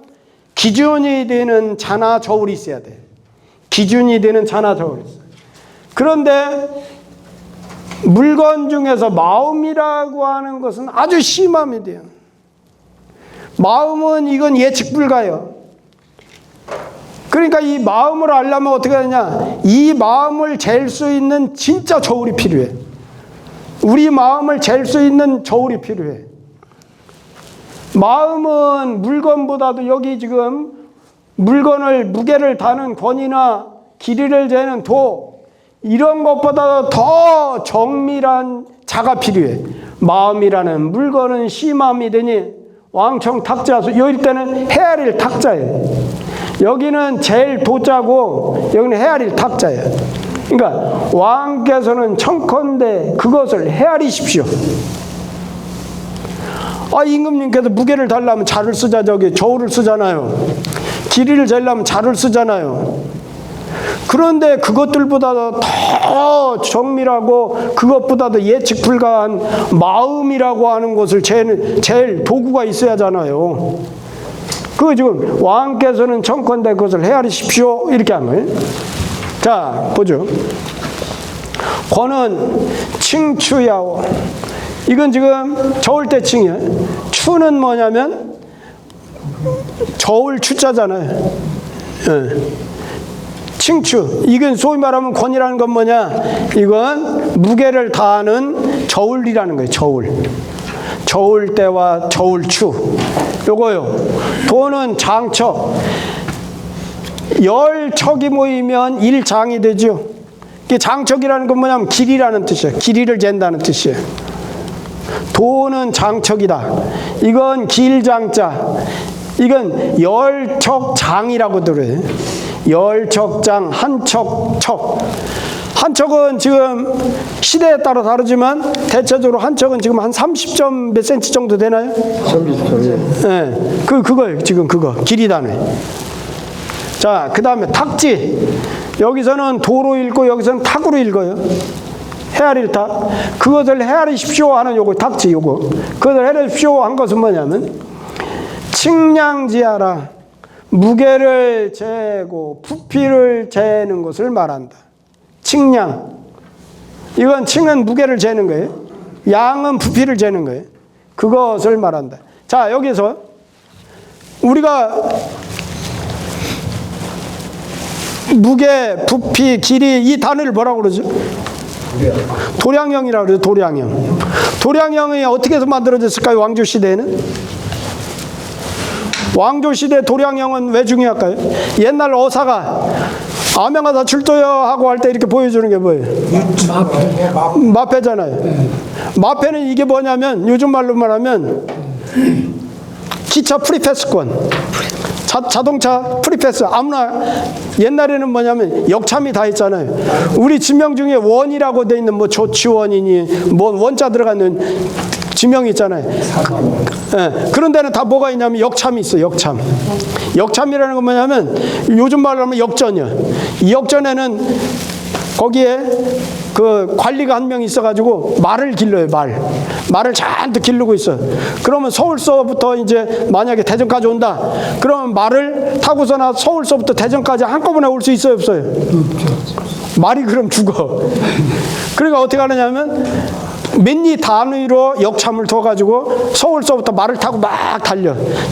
기준이 되는 자나 저울이 있어야 돼. 기준이 되는 자나 저울이 있어요. 그런데 물건 중에서 마음이라고 하는 것은 아주 심함이 돼요. 마음은 이건 예측 불가요. 그러니까 이 마음을 알려면 어떻게 하느냐. 이 마음을 잴 수 있는 진짜 저울이 필요해. 우리 마음을 잴 수 있는 저울이 필요해. 마음은 물건보다도 여기 지금 물건을 무게를 다는 권이나 길이를 재는 도 이런 것보다 더 정밀한 자가 필요해. 마음이라는 물건은 심함이 되니 왕청 탁자수. 여기 때는 헤아릴 탁자예요. 여기는 제일 도자고 여기는 헤아릴 탁자예요. 그러니까 왕께서는 청컨대 그것을 헤아리십시오. 임금님께서 무게를 달라면 자를 쓰자. 저기 저울을 쓰잖아요. 길이를 재려면 자를 쓰잖아요. 그런데 그것들보다 더 정밀하고 그것보다도 예측 불가한 마음이라고 하는 것을 제일 도구가 있어야 하잖아요. 그 지금 왕께서는 청컨대 그것을 헤아리십시오. 이렇게 하는 거예요. 자, 보죠. 권은 칭추야오. 이건 지금 저울 때 칭이에요. 추는 뭐냐면 저울 추자잖아요. 칭추. 이건 소위 말하면 권이라는 건 뭐냐? 이건 무게를 다하는 저울이라는 거예요. 저울. 저울대와 저울추. 요거요. 도는 장척. 10척이 모이면 1장이 되죠. 장척이라는 건 뭐냐면 길이라는 뜻이에요. 길이를 잰다는 뜻이에요. 도는 장척이다. 이건 길장자. 이건 10척장이라고 들어요. 10척장, 한척척. 한 척은 지금 시대에 따라 다르지만 대체적으로 한 척은 지금 한 30점 몇 센치 정도 되나요?
30점.
네, 그거예요. 지금 그거 길이다네. 자, 그 다음에 탁지. 여기서는 도로 읽고 여기서는 탁으로 읽어요. 헤아릴 탁. 그것을 헤아리십시오 하는 요거 탁지 요거. 그것을 헤아리십시오 한 것은 뭐냐면 칭량지하라. 무게를 재고 부피를 재는 것을 말한다. 칭량. 이건 칭은 무게를 재는 거예요. 양은 부피를 재는 거예요. 그것을 말한다. 자, 여기서 우리가 무게, 부피, 길이 이 단어를 뭐라고 그러죠? 도량형이라고 그러죠. 도량형. 도량형이 어떻게 해서 만들어졌을까요? 왕조시대에는? 왕조시대 도량형은 왜 중요할까요? 옛날 어사가 암행하다 출도여 하고 할 때 이렇게 보여주는 게 뭐예요? 마패잖아요. 마패는 이게 뭐냐면 요즘 말로 말하면 기차 프리패스권. 자동차 프리패스. 아무나 옛날에는 뭐냐면 역참이 다 있잖아요. 우리 지명 중에 원이라고 돼 있는 뭐 조치원이니 뭐 원자 들어가는 지명이 있잖아요. 그런 데는 다 뭐가 있냐면 역참이 있어요. 역참. 역참이라는 건 뭐냐면 요즘 말로 하면 역전이요. 이 역전에는 거기에 그 관리가 한 명 있어가지고 말을 길러요. 말을 잔뜩 기르고 있어. 그러면 서울서부터 이제 만약에 대전까지 온다. 그러면 말을 타고서나 서울서부터 대전까지 한꺼번에 올 수 있어요, 없어요? 말이 그럼 죽어. 그러니까 어떻게 하느냐면 몇리 단위로 역참을 둬가지고 서울서부터 말을 타고 막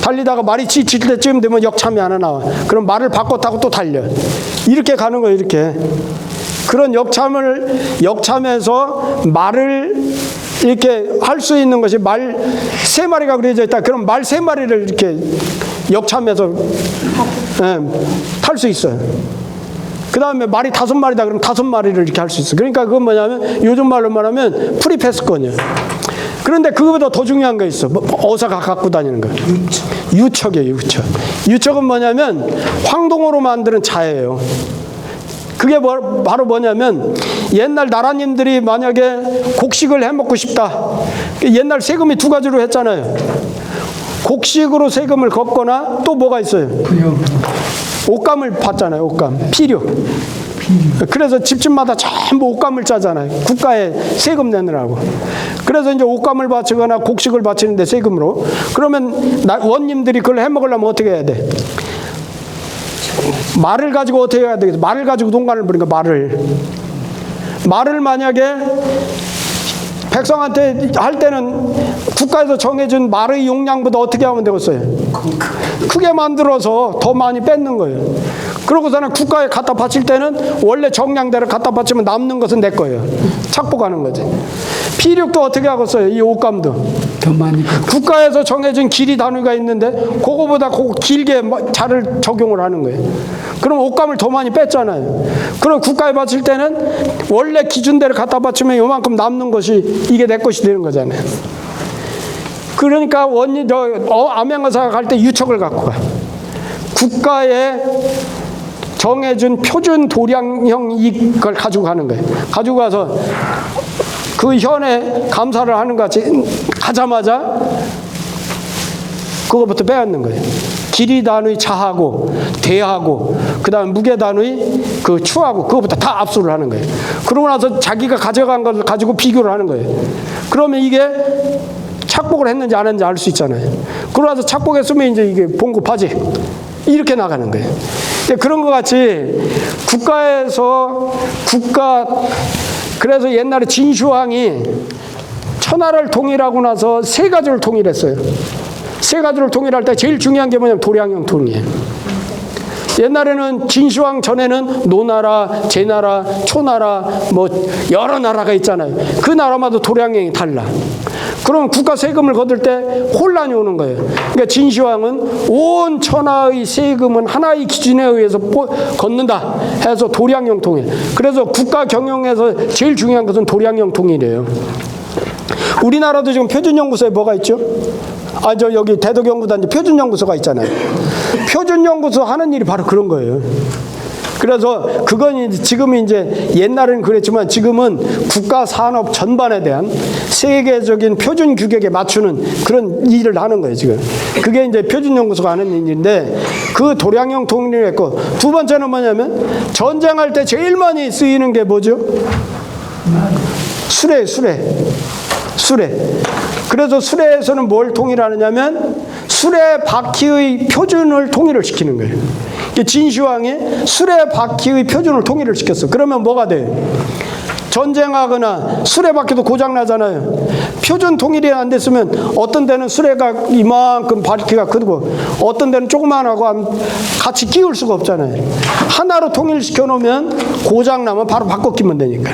달리다가 말이 지칠 때쯤 되면 역참이 하나 나와. 그럼 말을 바꿔 타고 또 달려. 이렇게 가는 거예요. 이렇게. 그런 역참에서 말을 이렇게 할 수 있는 것이 말 3마리가 그려져 있다. 그럼 말 3마리를 이렇게 역참해서 탈 수 있어요. 그 다음에 말이 5마리다. 그럼 5마리를 이렇게 할 수 있어요. 그러니까 그건 뭐냐면 요즘 말로 말하면 프리패스권이에요. 그런데 그거보다 더 중요한 거 있어. 어사가 갖고 다니는 거. 유척이에요, 유척. 유척은 뭐냐면 황동으로 만드는 자예요. 그게 바로 뭐냐면 옛날 나라님들이 만약에 곡식을 해먹고 싶다. 옛날 세금이 두 가지로 했잖아요. 곡식으로 세금을 걷거나 또 뭐가 있어요? 옷감을 받잖아요. 옷감. 필요. 그래서 집집마다 전부 옷감을 짜잖아요. 국가에 세금 내느라고. 그래서 이제 옷감을 바치거나 곡식을 바치는데 세금으로. 그러면 원님들이 그걸 해먹으려면 어떻게 해야 돼? 말을 가지고 어떻게 해야 되겠어? 말을 가지고 농간을 부리니까 말을 만약에 백성한테 할 때는 국가에서 정해준 말의 용량보다 어떻게 하면 되겠어요? 크게 만들어서 더 많이 뺏는 거예요. 그러고서는 국가에 갖다 바칠 때는 원래 정량대로 갖다 바치면 남는 것은 내 거예요. 착복하는 거지. 피력도 어떻게 하겠어요? 이 옷감도
더 많이
국가에서 정해진 길이 단위가 있는데 그거보다 길게 자를 적용을 하는 거예요. 그럼 옷감을 더 많이 뺐잖아요. 그럼 국가에 바칠 때는 원래 기준대로 갖다 바치면 요만큼 남는 것이 이게 내 것이 되는 거잖아요. 그러니까 암행어사가 갈 때 유척을 갖고 가. 국가에 정해준 표준 도량형 이걸 가지고 가는 거예요. 가지고 가서 그 현에 감사를 하는 것 같이 가자마자 그거부터 빼앗는 거예요. 길이 단위 자하고 대하고 그 다음 무게 단위 그 추하고 그거부터 다 압수를 하는 거예요. 그러고 나서 자기가 가져간 걸 가지고 비교를 하는 거예요. 그러면 이게 착복을 했는지 안 했는지 알 수 있잖아요. 그러고 나서 착복했으면 이제 이게 봉급하지. 이렇게 나가는 거예요. 그런 것 같이 그래서 옛날에 진시황이 천하를 통일하고 나서 세 가지를 통일했어요. 세 가지를 통일할 때 제일 중요한 게 뭐냐면 도량형 통일이에요. 옛날에는 진시황 전에는 노나라, 제나라, 초나라 뭐 여러 나라가 있잖아요. 그 나라마다 도량형이 달라. 그럼 국가 세금을 거둘 때 혼란이 오는 거예요. 그러니까 진시황은 온 천하의 세금은 하나의 기준에 의해서 걷는다 해서 도량형 통일. 그래서 국가 경영에서 제일 중요한 것은 도량형 통일이에요. 우리나라도 지금 표준연구소에 뭐가 있죠? 여기 대덕연구단 표준연구소가 있잖아요. 표준연구소 하는 일이 바로 그런 거예요. 그래서 그건 지금은 이제 옛날에는 그랬지만 지금은 국가 산업 전반에 대한 세계적인 표준 규격에 맞추는 그런 일을 하는 거예요, 지금. 그게 이제 표준연구소가 하는 일인데 그 도량형 통일을 했고 두 번째는 뭐냐면 전쟁할 때 제일 많이 쓰이는 게 뭐죠? 수레. 그래서 수레에서는 뭘 통일하느냐면 수레 바퀴의 표준을 통일을 시키는 거예요. 진시황이 수레 바퀴의 표준을 통일을 시켰어. 그러면 뭐가 돼? 전쟁하거나 수레 바퀴도 고장 나잖아요. 표준 통일이 안 됐으면 어떤 데는 수레가 이만큼 바퀴가 크고 어떤 데는 조그만하고 같이 끼울 수가 없잖아요. 하나로 통일시켜 놓으면 고장 나면 바로 바꿔 끼면 되니까.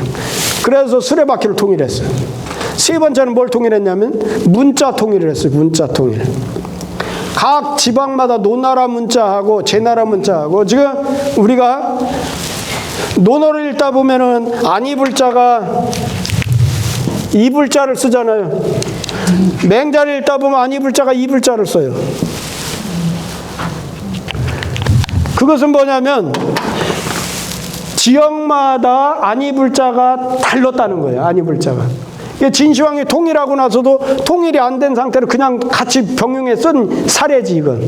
그래서 수레 바퀴를 통일했어요. 세 번째는 뭘 통일했냐면 문자 통일을 했어요. 문자 통일. 각 지방마다 노나라 문자하고 제나라 문자하고 지금 우리가 논어를 읽다 보면은 안입을 자가 입을 자를 쓰잖아요. 맹자를 읽다 보면 안입을 자가 입을 자를 써요. 그것은 뭐냐면 지역마다 안입을 자가 달랐다는 거예요. 안입을 자가. 진시황이 통일하고 나서도 통일이 안 된 상태로 그냥 같이 병용해 쓴 사례지 이건.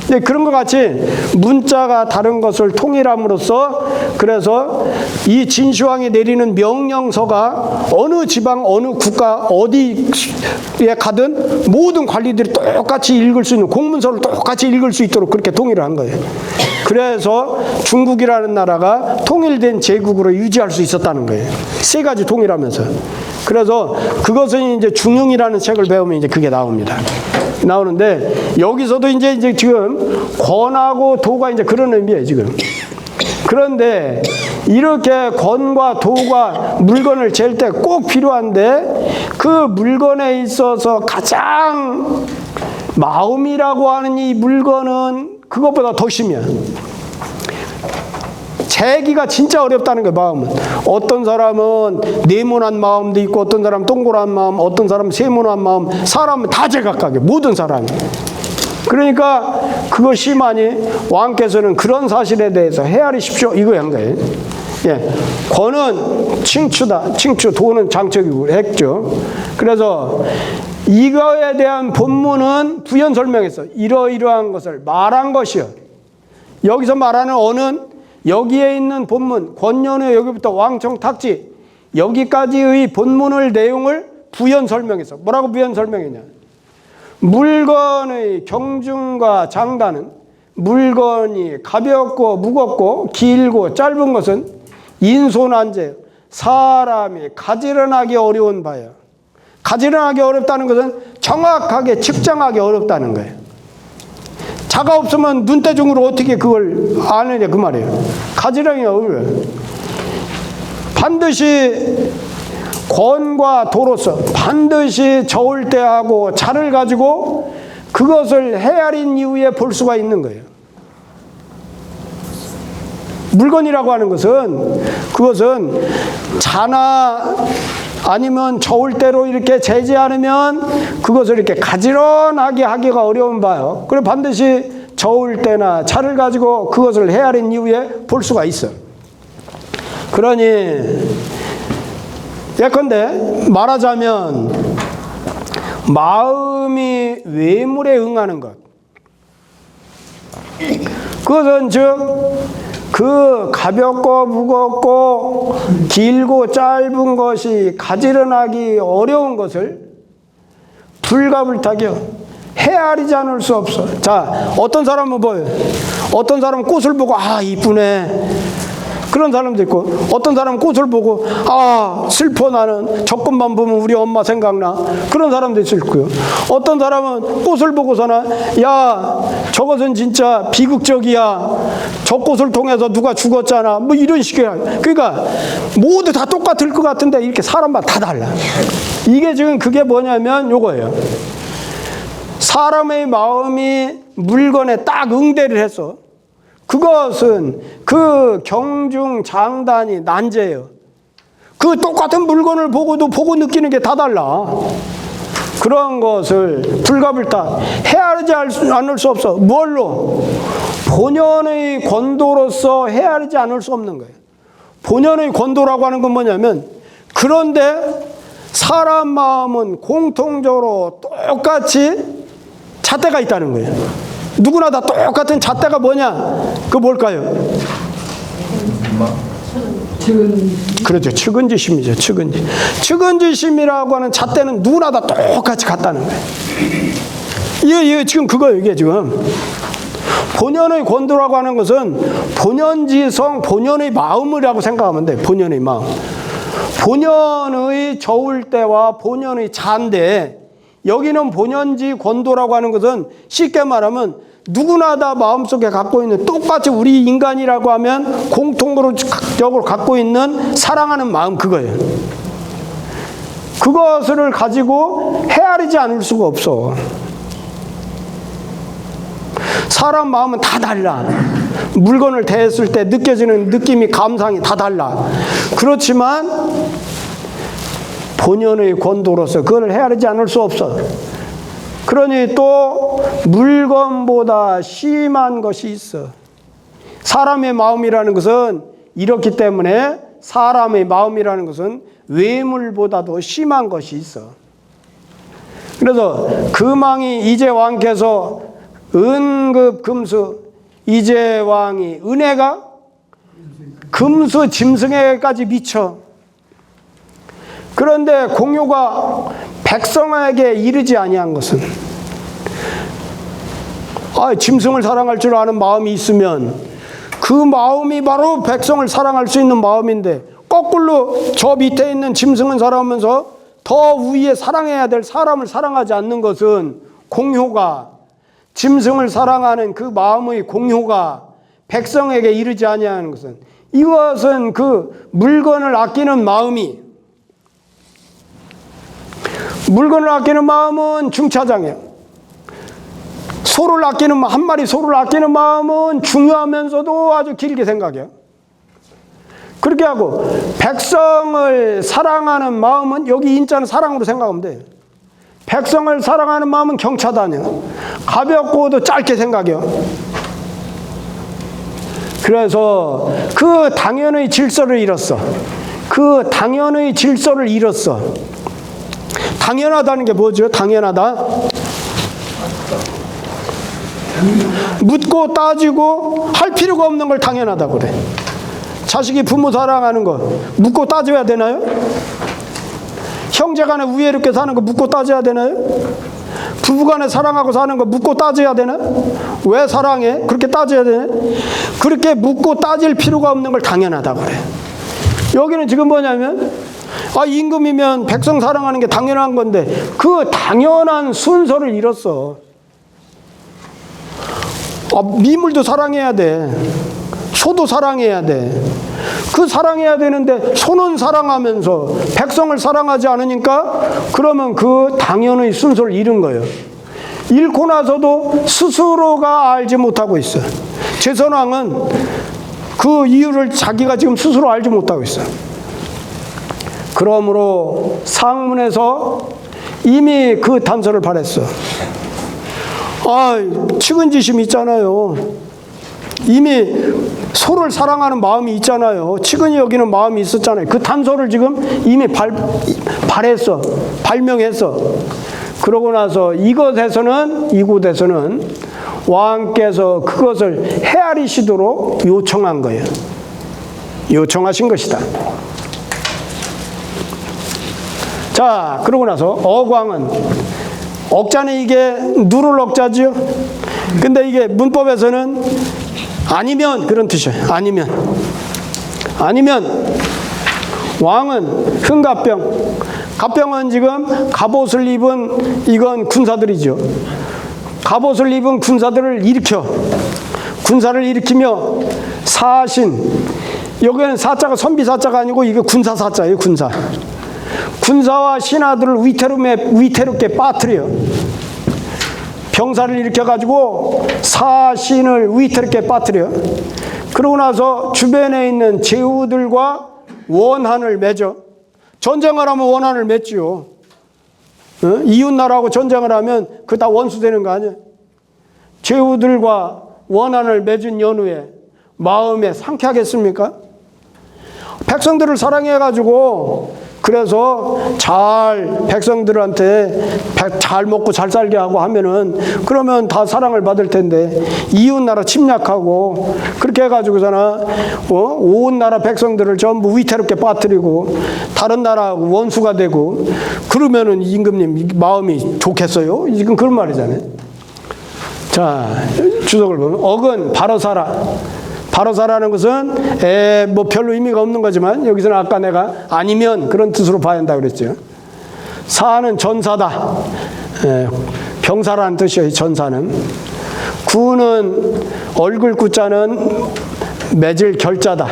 근데 그런 것 같이 문자가 다른 것을 통일함으로써 그래서 이 진시황이 내리는 명령서가 어느 지방 어느 국가 어디에 가든 모든 관리들이 똑같이 읽을 수 있는 공문서를 똑같이 읽을 수 있도록 그렇게 통일을 한 거예요. 그래서 중국이라는 나라가 통일된 제국으로 유지할 수 있었다는 거예요. 세 가지 통일하면서. 그래서 그것은 이제 중흥이라는 책을 배우면 이제 그게 나오는데 여기서도 이제 지금 권하고 도가 이제 그런 의미예요, 지금. 그런데 이렇게 권과 도가 물건을 잴 때 꼭 필요한데 그 물건에 있어서 가장 마음이라고 하는 이 물건은 그것보다 더 심해요. 재기가 진짜 어렵다는 거예요. 마음은. 어떤 사람은 네모난 마음도 있고 어떤 사람은 동그란 마음, 어떤 사람은 세모난 마음, 사람은 다 제각각이에요. 모든 사람이. 그러니까 그거 심하니 왕께서는 그런 사실에 대해서 헤아리십시오 이거 한 거예요. 예, 권은 칭추다. 칭추, 도는 장척이고 했죠. 그래서 이거에 대한 본문은 부연 설명했어. 이러이러한 것을 말한 것이요. 여기서 말하는 어는 여기에 있는 본문, 권연의 여기부터 왕청 탁지 여기까지의 본문을 내용을 부연 설명했어. 뭐라고 부연 설명했냐? 물건의 경중과 장단은 물건이 가볍고 무겁고 길고 짧은 것은 인소난제 사람이 가지런하기 어려운 바야. 가지런하기 어렵다는 것은 정확하게 측정하기 어렵다는 거예요. 자가 없으면 눈대중으로 어떻게 그걸 아느냐 그 말이에요. 가지런히 어려워요. 반드시 권과 도로서 반드시 저을 때 하고 자를 가지고 그것을 헤아린 이후에 볼 수가 있는 거예요. 물건이라고 하는 것은 그것은 자나 아니면 저을 때로 이렇게 재지 않으면 그것을 이렇게 가지런하게 하기가 어려운 바요. 그래 반드시 저을 때나 자를 가지고 그것을 헤아린 이후에 볼 수가 있어. 그러니 예컨대 말하자면 마음이 외물에 응하는 것, 그것은 즉 그 가볍고 무겁고 길고 짧은 것이 가지런하기 어려운 것을 불가불타겨 헤아리지 않을 수 없어. 자, 어떤 사람은 뭐예요? 어떤 사람은 꽃을 보고 아 이쁘네 그런 사람도 있고, 어떤 사람은 꽃을 보고 아 슬퍼 나는 저것만 보면 우리 엄마 생각나 그런 사람도 있을 거고요. 어떤 사람은 꽃을 보고서는 야 저것은 진짜 비극적이야, 저 꽃을 통해서 누가 죽었잖아 뭐 이런 식이야. 그러니까 모두 다 똑같을 것 같은데 이렇게 사람마다 다 달라. 이게 지금 그게 뭐냐면 요거예요. 사람의 마음이 물건에 딱 응대를 해서 그것은 그 경중 장단이 난제예요. 그 똑같은 물건을 보고도 보고 느끼는 게 다 달라. 그런 것을 불가불타 헤아리지 않을 수 없어. 뭘로? 본연의 권도로서 헤아리지 않을 수 없는 거예요. 본연의 권도라고 하는 건 뭐냐면, 그런데 사람 마음은 공통적으로 똑같이 잣대가 있다는 거예요. 누구나 다 똑같은 잣대가 뭐냐? 그거 뭘까요? 그렇죠. 측은지심이죠. 측은지. 측은지심이라고 하는 잣대는 누구나 다 똑같이 같다는 거예요. 이게 지금 그거예요. 이게 지금 본연의 권도라고 하는 것은 본연지성, 본연의 마음이라고 생각하면 돼. 본연의 마음. 본연의 저울 때와 본연의 자인데, 여기는 본연지 권도라고 하는 것은 쉽게 말하면 누구나 다 마음속에 갖고 있는, 똑같이 우리 인간이라고 하면 공통적으로 갖고 있는 사랑하는 마음, 그거예요. 그것을 가지고 헤아리지 않을 수가 없어. 사람 마음은 다 달라. 물건을 대했을 때 느껴지는 느낌이, 감상이 다 달라. 그렇지만 본연의 권도로서 그걸 헤아리지 않을 수 없어. 그러니 또 물건보다 심한 것이 있어. 사람의 마음이라는 것은 이렇기 때문에 사람의 마음이라는 것은 외물보다도 심한 것이 있어. 그래서 금왕이 이제왕께서 은급 금수, 이제왕이 은혜가 금수 짐승에게까지 미쳐. 그런데 공효가 백성에게 이르지 아니한 것은, 짐승을 사랑할 줄 아는 마음이 있으면 그 마음이 바로 백성을 사랑할 수 있는 마음인데, 거꾸로 저 밑에 있는 짐승을 사랑하면서 더 위에 사랑해야 될 사람을 사랑하지 않는 것은, 공효가 짐승을 사랑하는 그 마음의 공효가 백성에게 이르지 아니하는 것은, 이것은 그 물건을 아끼는 마음이, 물건을 아끼는 마음은 중차장이에요. 소를 아끼는, 한 마리 소를 아끼는 마음은 중요하면서도 아주 길게 생각해요. 그렇게 하고 백성을 사랑하는 마음은, 여기 인자는 사랑으로 생각하면 돼요. 백성을 사랑하는 마음은 경차다냐. 가볍고도 짧게 생각해요. 그래서 그 당연의 질서를 잃었어. 그 당연의 질서를 잃었어. 당연하다는 게 뭐죠? 당연하다. 묻고 따지고 할 필요가 없는 걸 당연하다고 그래. 자식이 부모 사랑하는 거 묻고 따져야 되나요? 형제간에 우애롭게 사는 거 묻고 따져야 되나요? 부부간에 사랑하고 사는 거 묻고 따져야 되나? 왜 사랑해? 그렇게 따져야 되나? 그렇게 묻고 따질 필요가 없는 걸 당연하다고 그래. 여기는 지금 뭐냐면 임금이면 백성 사랑하는 게 당연한 건데 그 당연한 순서를 잃었어. 미물도 사랑해야 돼. 소도 사랑해야 돼. 그 사랑해야 되는데 소는 사랑하면서 백성을 사랑하지 않으니까 그러면 그 당연의 순서를 잃은 거예요. 잃고 나서도 스스로가 알지 못하고 있어요. 제선왕은 그 이유를 자기가 지금 스스로 알지 못하고 있어요. 그러므로 상문에서 이미 그 단서를 발했어. 측은지심 있잖아요. 이미 소를 사랑하는 마음이 있잖아요. 측은히 여기는 마음이 있었잖아요. 그 단서를 지금 이미 발했어. 발명했어. 그러고 나서 이곳에서는 왕께서 그것을 헤아리시도록 요청한 거예요. 요청하신 것이다. 자, 그러고 나서 어광은 억자는 이게 누를 억자지요. 근데 이게 문법에서는 아니면 그런 뜻이에요. 아니면 왕은 흥갑병. 갑병은 지금 갑옷을 입은 이건 군사들이죠. 갑옷을 입은 군사들을 군사를 일으키며 사신. 여기는 사자가 선비사자가 아니고 이게 군사사자예요. 군사와 신하들을 위태롭게 빠뜨려. 병사를 일으켜가지고 사신을 위태롭게 빠뜨려. 그러고 나서 주변에 있는 제후들과 원한을 맺어. 전쟁을 하면 원한을 맺지요. 이웃나라하고 전쟁을 하면 그거 다 원수되는 거 아니에요? 제후들과 원한을 맺은 연후에 마음에 상쾌하겠습니까? 백성들을 사랑해가지고 그래서 백성들한테 잘 먹고 잘 살게 하고 하면은 그러면 다 사랑을 받을 텐데 이웃나라 침략하고 그렇게 해가지고서나 온 나라 백성들을 전부 위태롭게 빠뜨리고 다른 나라하고 원수가 되고 그러면은 임금님 마음이 좋겠어요? 지금 그런 말이잖아요. 자, 주석을 보면 억은 바로 살아. 바로 사라는 것은 뭐 별로 의미가 없는 거지만 여기서는 아까 내가 아니면 그런 뜻으로 봐야 한다고 그랬죠. 사는 전사다. 병사라는 뜻이에요. 전사는. 구는 얼굴 구자는 맺을 결자다.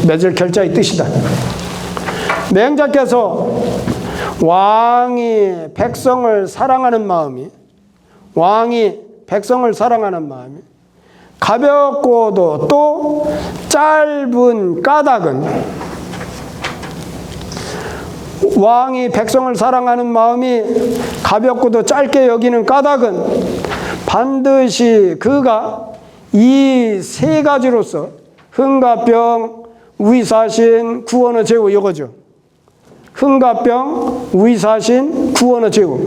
맺을 결자의 뜻이다. 맹자께서 왕이 백성을 사랑하는 마음이 가볍고도 또 짧은 까닭은 왕이 백성을 사랑하는 마음이 가볍고도 짧게 여기는 까닭은 반드시 그가 이 세 가지로서 흥갑병, 위사신, 구원의 제후 이거죠. 흥갑병, 위사신, 구원의 제후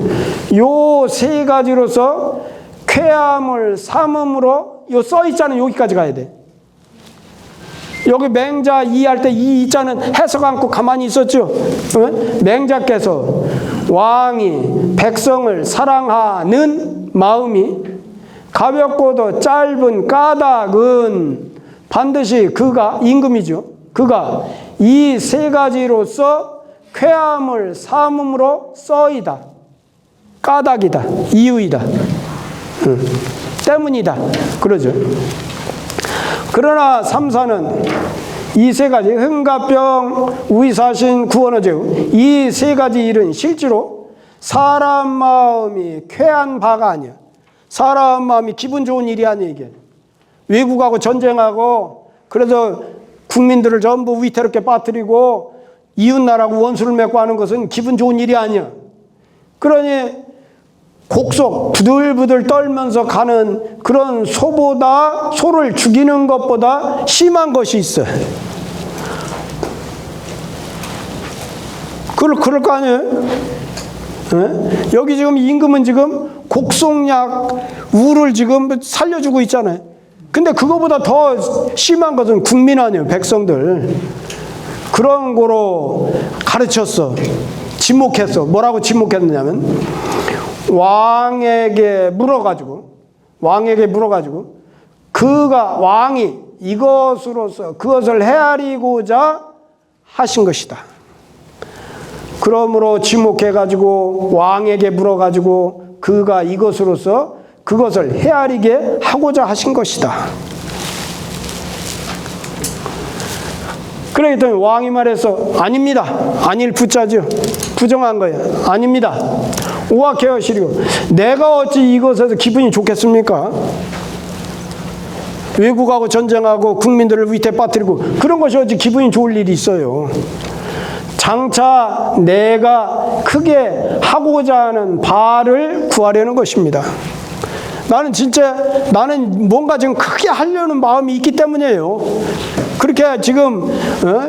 요 세 가지로서 쾌함을 삼음으로 요 써 있자는 여기까지 가야 돼. 여기 맹자 이할 때 이 이자는 해석 않고 가만히 있었죠. 맹자께서 왕이 백성을 사랑하는 마음이 가볍고도 짧은 까닭은 반드시 그가 임금이죠. 그가 이 세 가지로서 쾌함을 삼음으로 써이다. 까닭이다. 이유이다. 때문이다. 그러죠. 그러나 삼사는 이 세 가지 흥갑병, 위사신, 구원의 제후 이 세 가지 일은 실제로 사람 마음이 쾌한 바가 아니야. 사람 마음이 기분 좋은 일이 아니야. 이게 외국하고 전쟁하고 그래서 국민들을 전부 위태롭게 빠뜨리고 이웃나라하고 원수를 맺고 하는 것은 기분 좋은 일이 아니야. 그러니 곡속 부들부들 떨면서 가는 그런 소를 죽이는 것보다 심한 것이 있어요. 그럴 거 아니에요? 네? 여기 지금 임금은 지금 곡속약 우를 지금 살려주고 있잖아요. 근데 그거보다 더 심한 것은 국민 아니에요, 백성들. 그런 거로 가르쳤어. 지목했어. 뭐라고 지목했느냐면 왕에게 물어가지고 왕이 이것으로서 그것을 헤아리고자 하신 것이다. 그러므로 지목해가지고 왕에게 물어가지고 그가 이것으로서 그것을 헤아리게 하고자 하신 것이다. 그랬더니 왕이 말해서 아닙니다. 아닐 부자죠. 부정한 거예요. 아닙니다. 오악해하시리고 내가 어찌 이것에서 기분이 좋겠습니까? 외국하고 전쟁하고 국민들을 위태 빠뜨리고 그런 것이 어찌 기분이 좋을 일이 있어요. 장차 내가 크게 하고자 하는 바를 구하려는 것입니다. 나는 뭔가 지금 크게 하려는 마음이 있기 때문이에요. 그렇게 지금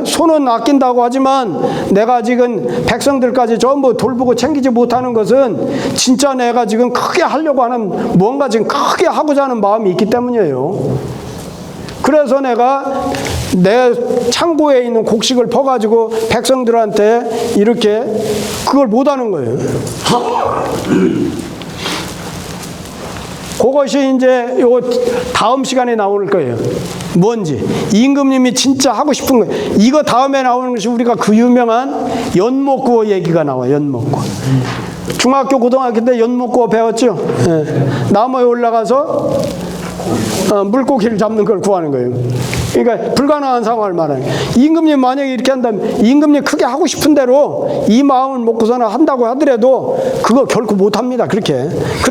손은 아낀다고 하지만 내가 지금 백성들까지 전부 돌보고 챙기지 못하는 것은 진짜 내가 지금 크게 하려고 하는 뭔가 지금 크게 하고자 하는 마음이 있기 때문이에요. 그래서 내가 내 창고에 있는 곡식을 퍼가지고 백성들한테 이렇게 그걸 못하는 거예요. 그것이 이제 요 다음 시간에 나올 거예요. 뭔지. 임금님이 진짜 하고 싶은 거예요. 이거 다음에 나오는 것이 우리가 그 유명한 연못구어 얘기가 나와요. 연못구어. 중학교, 고등학교 때 연못구어 배웠죠? 예. 나무에 올라가서 물고기를 잡는 걸 구하는 거예요. 그러니까 불가능한 상황을 말하는 거예요. 임금님 만약에 이렇게 한다면 임금님 크게 하고 싶은 대로 이 마음을 먹고서는 한다고 하더라도 그거 결코 못합니다. 그렇게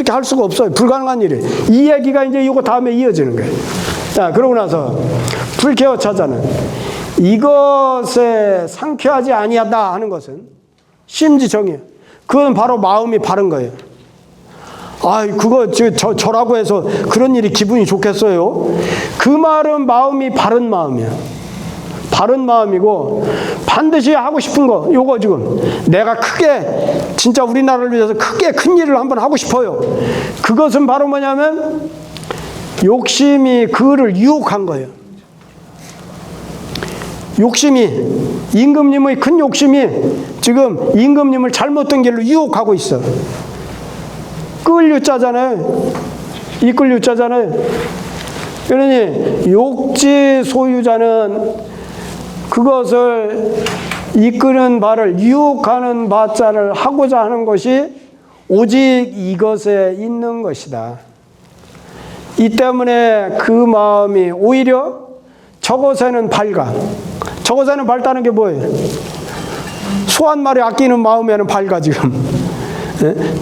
할 수가 없어요. 불가능한 일이에요. 이 얘기가 이제 이거 다음에 이어지는 거예요. 자, 그러고 나서 불쾌어 차자는 이것에 상쾌하지 아니하다 하는 것은 심지정이에요. 그건 바로 마음이 바른 거예요. 그거 저라고 해서 그런 일이 기분이 좋겠어요? 그 말은 마음이 바른 마음이야. 바른 마음이고 반드시 하고 싶은 거 요거 지금 내가 크게 진짜 우리나라를 위해서 크게 큰 일을 한번 하고 싶어요. 그것은 바로 뭐냐면 욕심이 그를 유혹한 거예요. 욕심이 임금님의 큰 욕심이 지금 임금님을 잘못된 길로 유혹하고 있어. 끌유자잖아요. 이끌유자잖아요. 그러니 욕지 소유자는 그것을 이끄는 바를 유혹하는 바자를 하고자 하는 것이 오직 이것에 있는 것이다. 이 때문에 그 마음이 오히려 저것에는 밝아. 저것에는 밝다는 게 뭐예요? 소 한 마리 아끼는 마음에는 밝아 지금.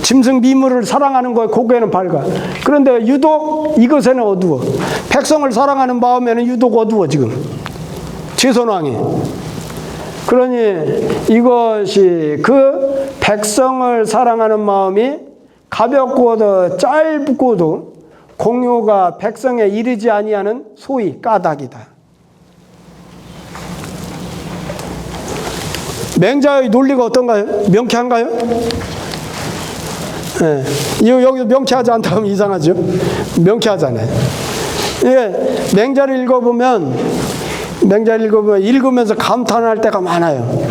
짐승 미물을 사랑하는 거에 고개는 밝아. 그런데 유독 이것에는 어두워. 백성을 사랑하는 마음에는 유독 어두워 지금. 제선왕이. 그러니 이것이 그 백성을 사랑하는 마음이 가볍고도 짧고도 공효가 백성에 이르지 아니하는 소위 까닭이다. 맹자의 논리가 어떤가요? 명쾌한가요? 여기 명쾌하지 않다면 이상하죠? 명쾌하잖아요. 맹자를 읽어보면 읽으면서 감탄할 때가 많아요.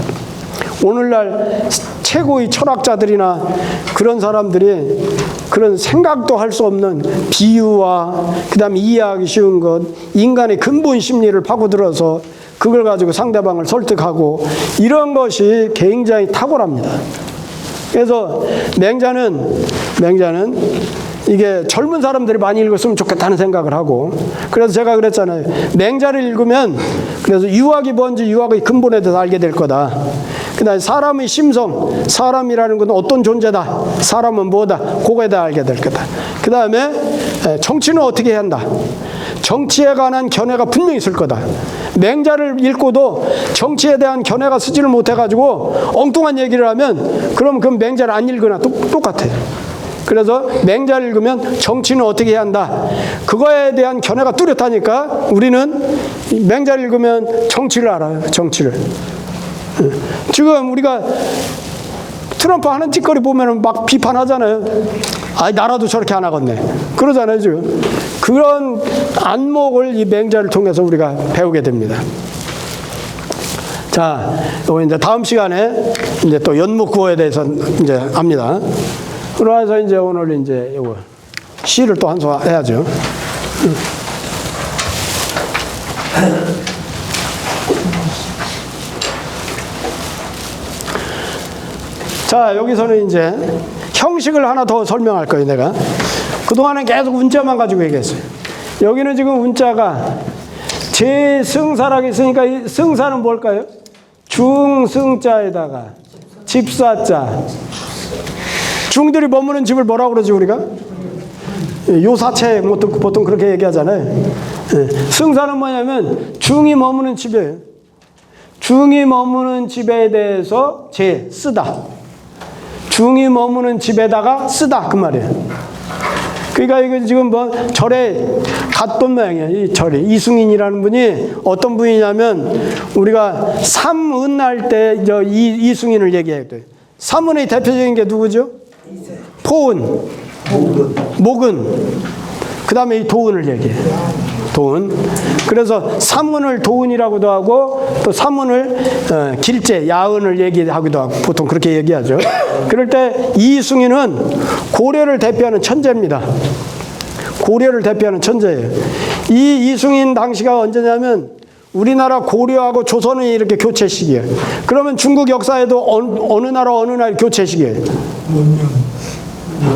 오늘날 최고의 철학자들이나 그런 사람들이 그런 생각도 할 수 없는 비유와 그 다음에 이해하기 쉬운 것, 인간의 근본 심리를 파고들어서 그걸 가지고 상대방을 설득하고 이런 것이 굉장히 탁월합니다. 그래서 맹자는 이게 젊은 사람들이 많이 읽었으면 좋겠다는 생각을 하고, 그래서 제가 그랬잖아요. 맹자를 읽으면 그래서 유학이 뭔지 유학의 근본에 대해서 알게 될 거다. 그 다음에 사람의 심성, 사람이라는 건 어떤 존재다, 사람은 뭐다, 그거에 대해 알게 될 거다. 그 다음에 정치는 어떻게 해야 한다, 정치에 관한 견해가 분명히 있을 거다. 맹자를 읽고도 정치에 대한 견해가 쓰지를 못해가지고 엉뚱한 얘기를 하면 그럼 그 맹자를 안 읽으나 똑같아요. 그래서 맹자를 읽으면 정치는 어떻게 해야 한다. 그거에 대한 견해가 뚜렷하니까 우리는 맹자를 읽으면 정치를 알아요. 정치를. 지금 우리가 트럼프 하는 짓거리 보면 막 비판하잖아요. 아이, 나라도 저렇게 안 하겠네. 그러잖아요, 지금. 그런 안목을 이 맹자를 통해서 우리가 배우게 됩니다. 자, 요 이제 다음 시간에 이제 또 연목구어에 대해서 이제 합니다. 그러면서 이제 오늘 이제 요거 시를 또 한 소 해야죠. 자, 여기서는 이제 형식을 하나 더 설명할 거예요, 내가. 그동안은 계속 운자만 가지고 얘기했어요. 여기는 지금 운자가 제승사라고 있으니까 이 승사는 뭘까요? 중승자에다가 집사자. 중들이 머무는 집을 뭐라고 그러지, 우리가? 요사체, 보통 그렇게 얘기하잖아요. 승사는 뭐냐면 중이 머무는 집이에요. 중이 머무는 집에 대해서 쓰다. 중이 머무는 집에다가 쓰다, 그 말이에요. 그러니까 이거 지금 뭐 절에 갔던 모양이에요. 이 절에 이승인이라는 분이 어떤 분이냐면 우리가 삼은할 때 이승인을 얘기해야 돼요. 삼은의 대표적인 게 누구죠? 포은, 목은, 그 다음에 이 도은을 얘기해요. 도은. 그래서 삼은을 도은이라고도 하고 또 삼은을 길제, 야은을 얘기하기도 하고 보통 그렇게 얘기하죠. 그럴 때 이승인은 고려를 대표하는 천재입니다. 고려를 대표하는 천재예요. 이 이승인 당시가 언제냐면 우리나라 고려하고 조선이 이렇게 교체 시기예요. 그러면 중국 역사에도 어느 나라 교체 시기예요.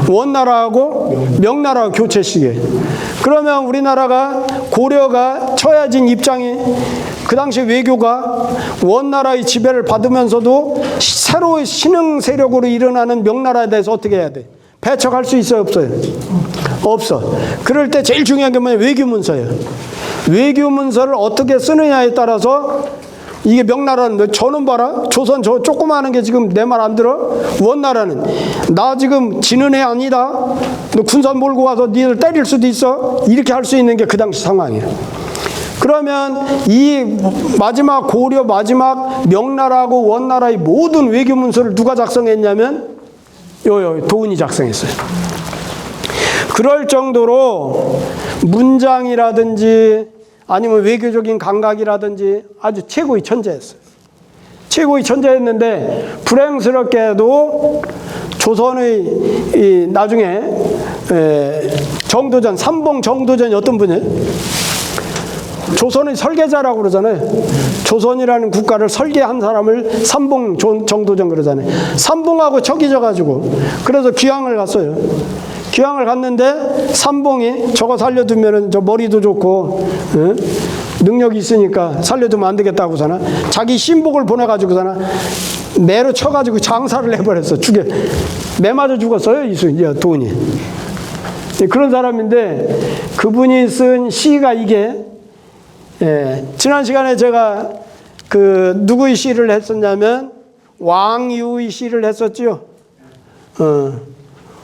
원나라하고 명나라하고 교체 시기예요. 그러면 우리나라가 고려가 처해진 입장이 그 당시 외교가 원나라의 지배를 받으면서도 새로운 신흥 세력으로 일어나는 명나라에 대해서 어떻게 해야 돼? 배척할 수 있어요, 없어요? 없어. 그럴 때 제일 중요한 게 뭐냐? 외교문서예요. 외교문서를 어떻게 쓰느냐에 따라서 이게 명나라는 저는 봐라. 조선 저 조그마한 게 지금 내 말 안 들어? 원나라는 나 지금 지는 애 아니다. 너 군산 몰고 와서 니들 때릴 수도 있어. 이렇게 할 수 있는 게 그 당시 상황이에요. 그러면 이 마지막 고려 마지막 명나라하고 원나라의 모든 외교 문서를 누가 작성했냐면 도은이 작성했어요. 그럴 정도로 문장이라든지 아니면 외교적인 감각이라든지 아주 최고의 천재였어요. 최고의 천재였는데 불행스럽게도 조선의 나중에 정도전, 삼봉 정도전이 어떤 분이에요? 조선의 설계자라고 그러잖아요. 조선이라는 국가를 설계한 사람을 삼봉 정도전 그러잖아요. 삼봉하고 척이져가지고 그래서 귀향을 갔어요. 귀향을 갔는데 삼봉이 저거 살려두면은 저 머리도 좋고 능력이 있으니까 살려두면 안 되겠다고서나 자기 신복을 보내가지고서나 매로 쳐가지고 장사를 해버렸어. 매 맞아 죽었어요. 도은이. 그런 사람인데 그분이 쓴 시가 이게 지난 시간에 제가 누구의 시를 했었냐면 왕유의 시를 했었죠.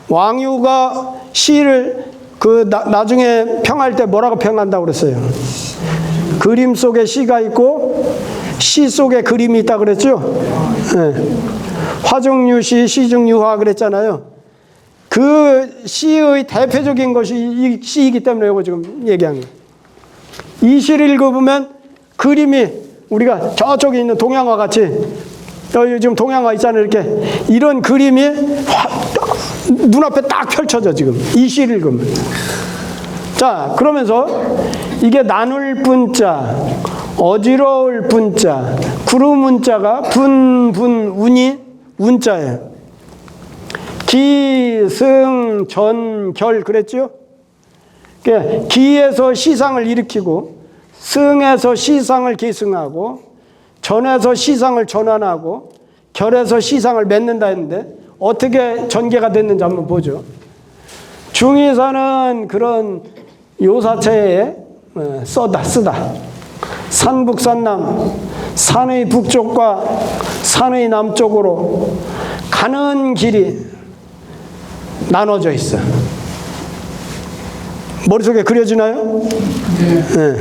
왕유가 시를 나중에 평할 때 뭐라고 평한다고 그랬어요? 그림 속에 시가 있고 시 속에 그림이 있다 그랬죠? 화중유시, 시중유화 그랬잖아요. 그 시의 대표적인 것이 이 시이기 때문에 이거 지금 얘기한 거예요. 이 시를 읽어보면 그림이 우리가 저쪽에 있는 동양화 같이 여기 지금 동양화 있잖아요. 이렇게 이런 그림이 눈앞에 딱 펼쳐져 지금 이 시를 읽으면. 자, 그러면서 이게 나눌 분자, 어지러울 분자, 구름 운자가 운이 운자예요. 기, 승, 전, 결 그랬죠? 기에서 시상을 일으키고 승에서 시상을 계승하고 전에서 시상을 전환하고 결에서 시상을 맺는다 했는데 어떻게 전개가 됐는지 한번 보죠. 중의사는 그런 요사체에 쓰다. 산북산남, 산의 북쪽과 산의 남쪽으로 가는 길이 나눠져 있어. 머릿속에 그려지나요? 네.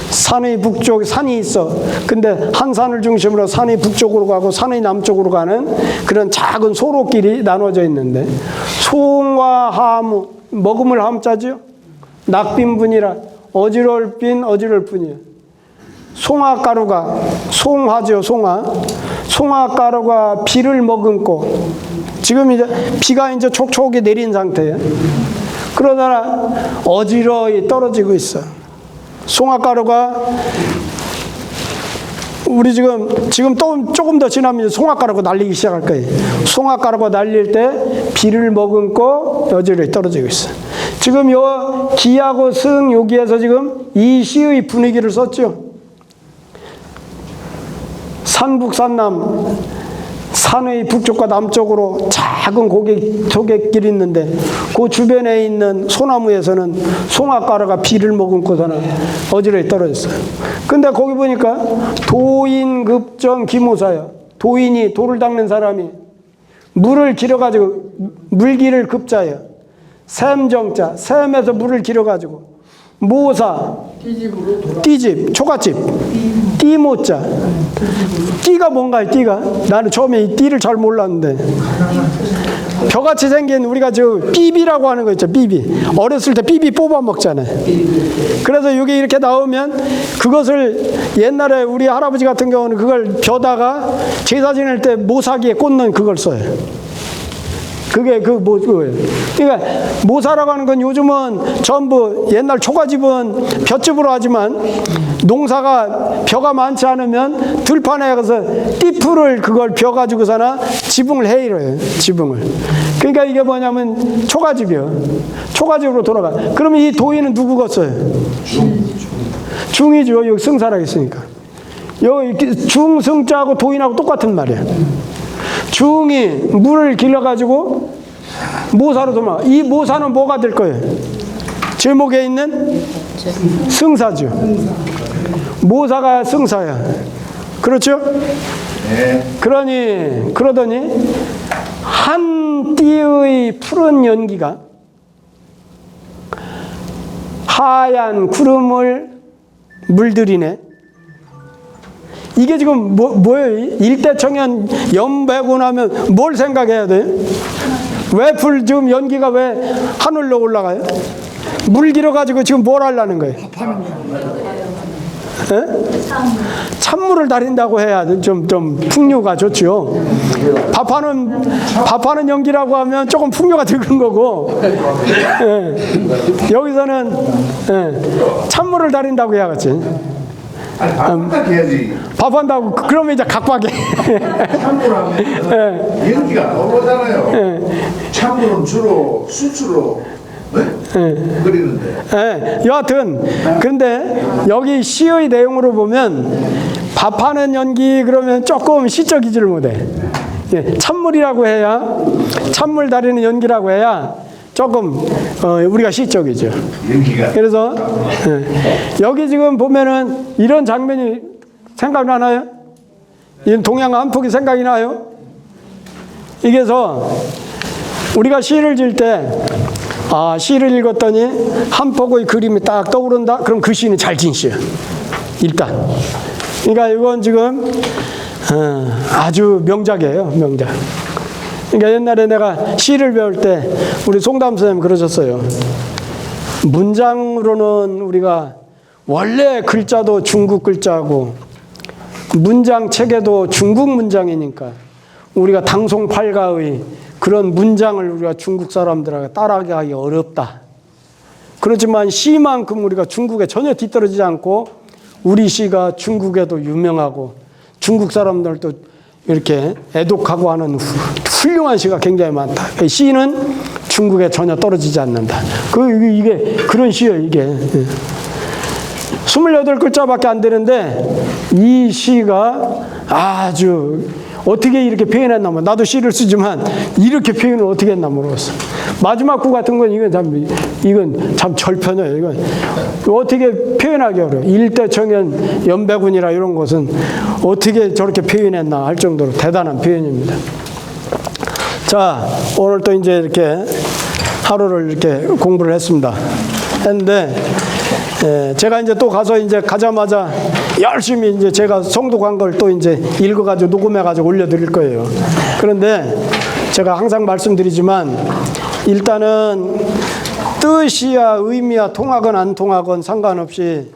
산의 북쪽에 산이 있어. 근데 한 산을 중심으로 산의 북쪽으로 가고 산의 남쪽으로 가는 그런 작은 소로길이 나눠져 있는데, 송화 하무, 먹음을 함자죠. 낙빈분이라 어지러울 빈 어지러울 뿐이에요. 송화가루가, 송화죠, 송화. 송화가루가 비를 머금고, 지금 이제 비가 이제 촉촉이 내린 상태예요. 그러다가 어지러이 떨어지고 있어. 송화가루가, 우리 지금 또 조금 더 지나면 송화가루가 날리기 시작할 거예요. 송화가루가 날릴 때 비를 머금고 어지러이 떨어지고 있어. 지금 요 기하고 승 여기에서 지금 이 시의 분위기를 썼죠. 산북산남, 산의 북쪽과 남쪽으로 작은 고갯길이 있는데 그 주변에 있는 소나무에서는 송화가루가 비를 머금고서는 어지러이 떨어졌어요. 근데 거기 보니까 도인급정 기무사야. 도인이, 돌을 닦는 사람이 물을 길어가지고, 물기를 급자예요. 샘정자, 샘에서 물을 길어가지고, 모사, 띠집, 초가집, 띠모자. 띠가 뭔가요, 띠가? 나는 처음에 이 띠를 잘 몰랐는데. 벼같이 생긴, 우리가 저 삐비라고 하는 거 있죠, 삐비. 어렸을 때 삐비 뽑아 먹잖아요. 그래서 이게 이렇게 나오면 그것을 옛날에 우리 할아버지 같은 경우는 그걸 벼다가 제사 지낼 때 모사기에 꽂는 그걸 써요. 그게 그거예요. 그러니까 모사라고 하는 건 요즘은 전부 옛날 초가집은 볏집으로 하지만 농사가 벼가 많지 않으면 들판에 가서 띠풀을 그걸 벼 가지고서나 지붕을 해 이래요. 지붕을. 그러니까 이게 뭐냐면 초가집이요. 초가집으로 돌아가. 그러면 이 도인은 누구가 써요? 중이죠. 여기 승사라고 있으니까. 여기 중승자하고 도인하고 똑같은 말이에요. 중이 물을 길러가지고 모사로 도망가. 이 모사는 뭐가 될 거예요? 제목에 있는 승사죠. 모사가 승사야. 그렇죠? 네. 그러더니 한 띠의 푸른 연기가 하얀 구름을 물들이네. 이게 지금 뭐예요? 일대청연 연배고 나면 뭘 생각해야 돼요? 왜 지금 연기가 왜 하늘로 올라가요? 물 길어가지고 지금 뭘 하려는 거예요? 찬물을 다린다고 해야 좀 풍류가 좋죠. 밥하는 연기라고 하면 조금 풍류가 적은 거고, 여기서는 찬물을 다린다고 해야겠지. 밥한다고 그러면 이제 각박해.
찬물 하면 연기가 올라오잖아요. 찬물은 주로 수출로 끓이는데.
여하튼 그런데 여기 시의 내용으로 보면 밥하는 연기 그러면 조금 시적이지를 못해. 찬물이라고 해야, 찬물 다리는 연기라고 해야 조금 우리가 시적이죠. 그래서 여기 지금 보면은 이런 장면이 생각나나요? 이 동양 한폭이 생각이 나요? 이게서 우리가 시를 질 때 시를 읽었더니 한폭의 그림이 딱 떠오른다? 그럼 그 시는 잘 진 시야. 일단. 그러니까 이건 지금 아주 명작이에요. 명작. 그러니까 옛날에 내가 시를 배울 때 우리 송담 선생님 그러셨어요. 문장으로는 우리가 원래 글자도 중국 글자고 문장 체계도 중국 문장이니까 우리가 당송팔가의 그런 문장을 우리가 중국 사람들하고 따라가기 어렵다. 그렇지만 시만큼 우리가 중국에 전혀 뒤떨어지지 않고 우리 시가 중국에도 유명하고 중국 사람들도 이렇게 애독하고 하는 훌륭한 시가 굉장히 많다. 시는 중국에 전혀 떨어지지 않는다. 이게 그런 시예요, 이게. 28글자밖에 안 되는데 이 시가 아주 어떻게 이렇게 표현했나 뭐 나도 시를 쓰지만 이렇게 표현을 어떻게 했나 모르겠어. 마지막 구 같은 건 이건 참 절편이에요. 이건 어떻게 표현하기 어려워. 일대청연 연배군이라 이런 것은 어떻게 저렇게 표현했나 할 정도로 대단한 표현입니다. 자, 오늘 또 이제 이렇게 하루를 이렇게 공부를 했습니다. 했는데 제가 이제 또 가서 이제 가자마자 열심히 이제 제가 성독한 걸 또 이제 읽어가지고 녹음해가지고 올려드릴 거예요. 그런데 제가 항상 말씀드리지만 일단은 뜻이야 의미야 통하건 안 통하건 상관없이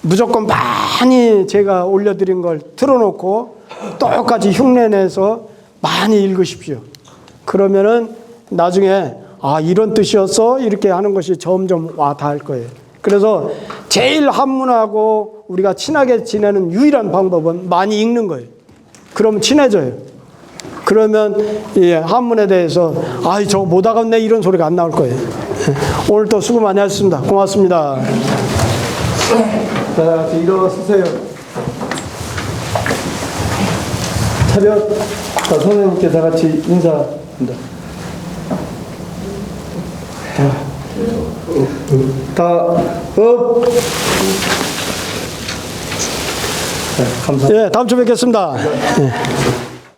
무조건 많이 제가 올려드린 걸 틀어놓고 똑같이 흉내내서 많이 읽으십시오. 그러면은 나중에 아 이런 뜻이었어 이렇게 하는 것이 점점 와 닿을 거예요. 그래서 제일 한문하고 우리가 친하게 지내는 유일한 방법은 많이 읽는 거예요. 그러면 친해져요. 그러면 한문에 대해서 아 저거 못 알아듣네 이런 소리가 안 나올 거예요. 오늘 또 수고 많이 하셨습니다. 고맙습니다. 자, 일어서세요. 차렷. 자, 선생님께 다 같이 인사합니다. 감사합니다. 예, 다음 주에 뵙겠습니다. 예.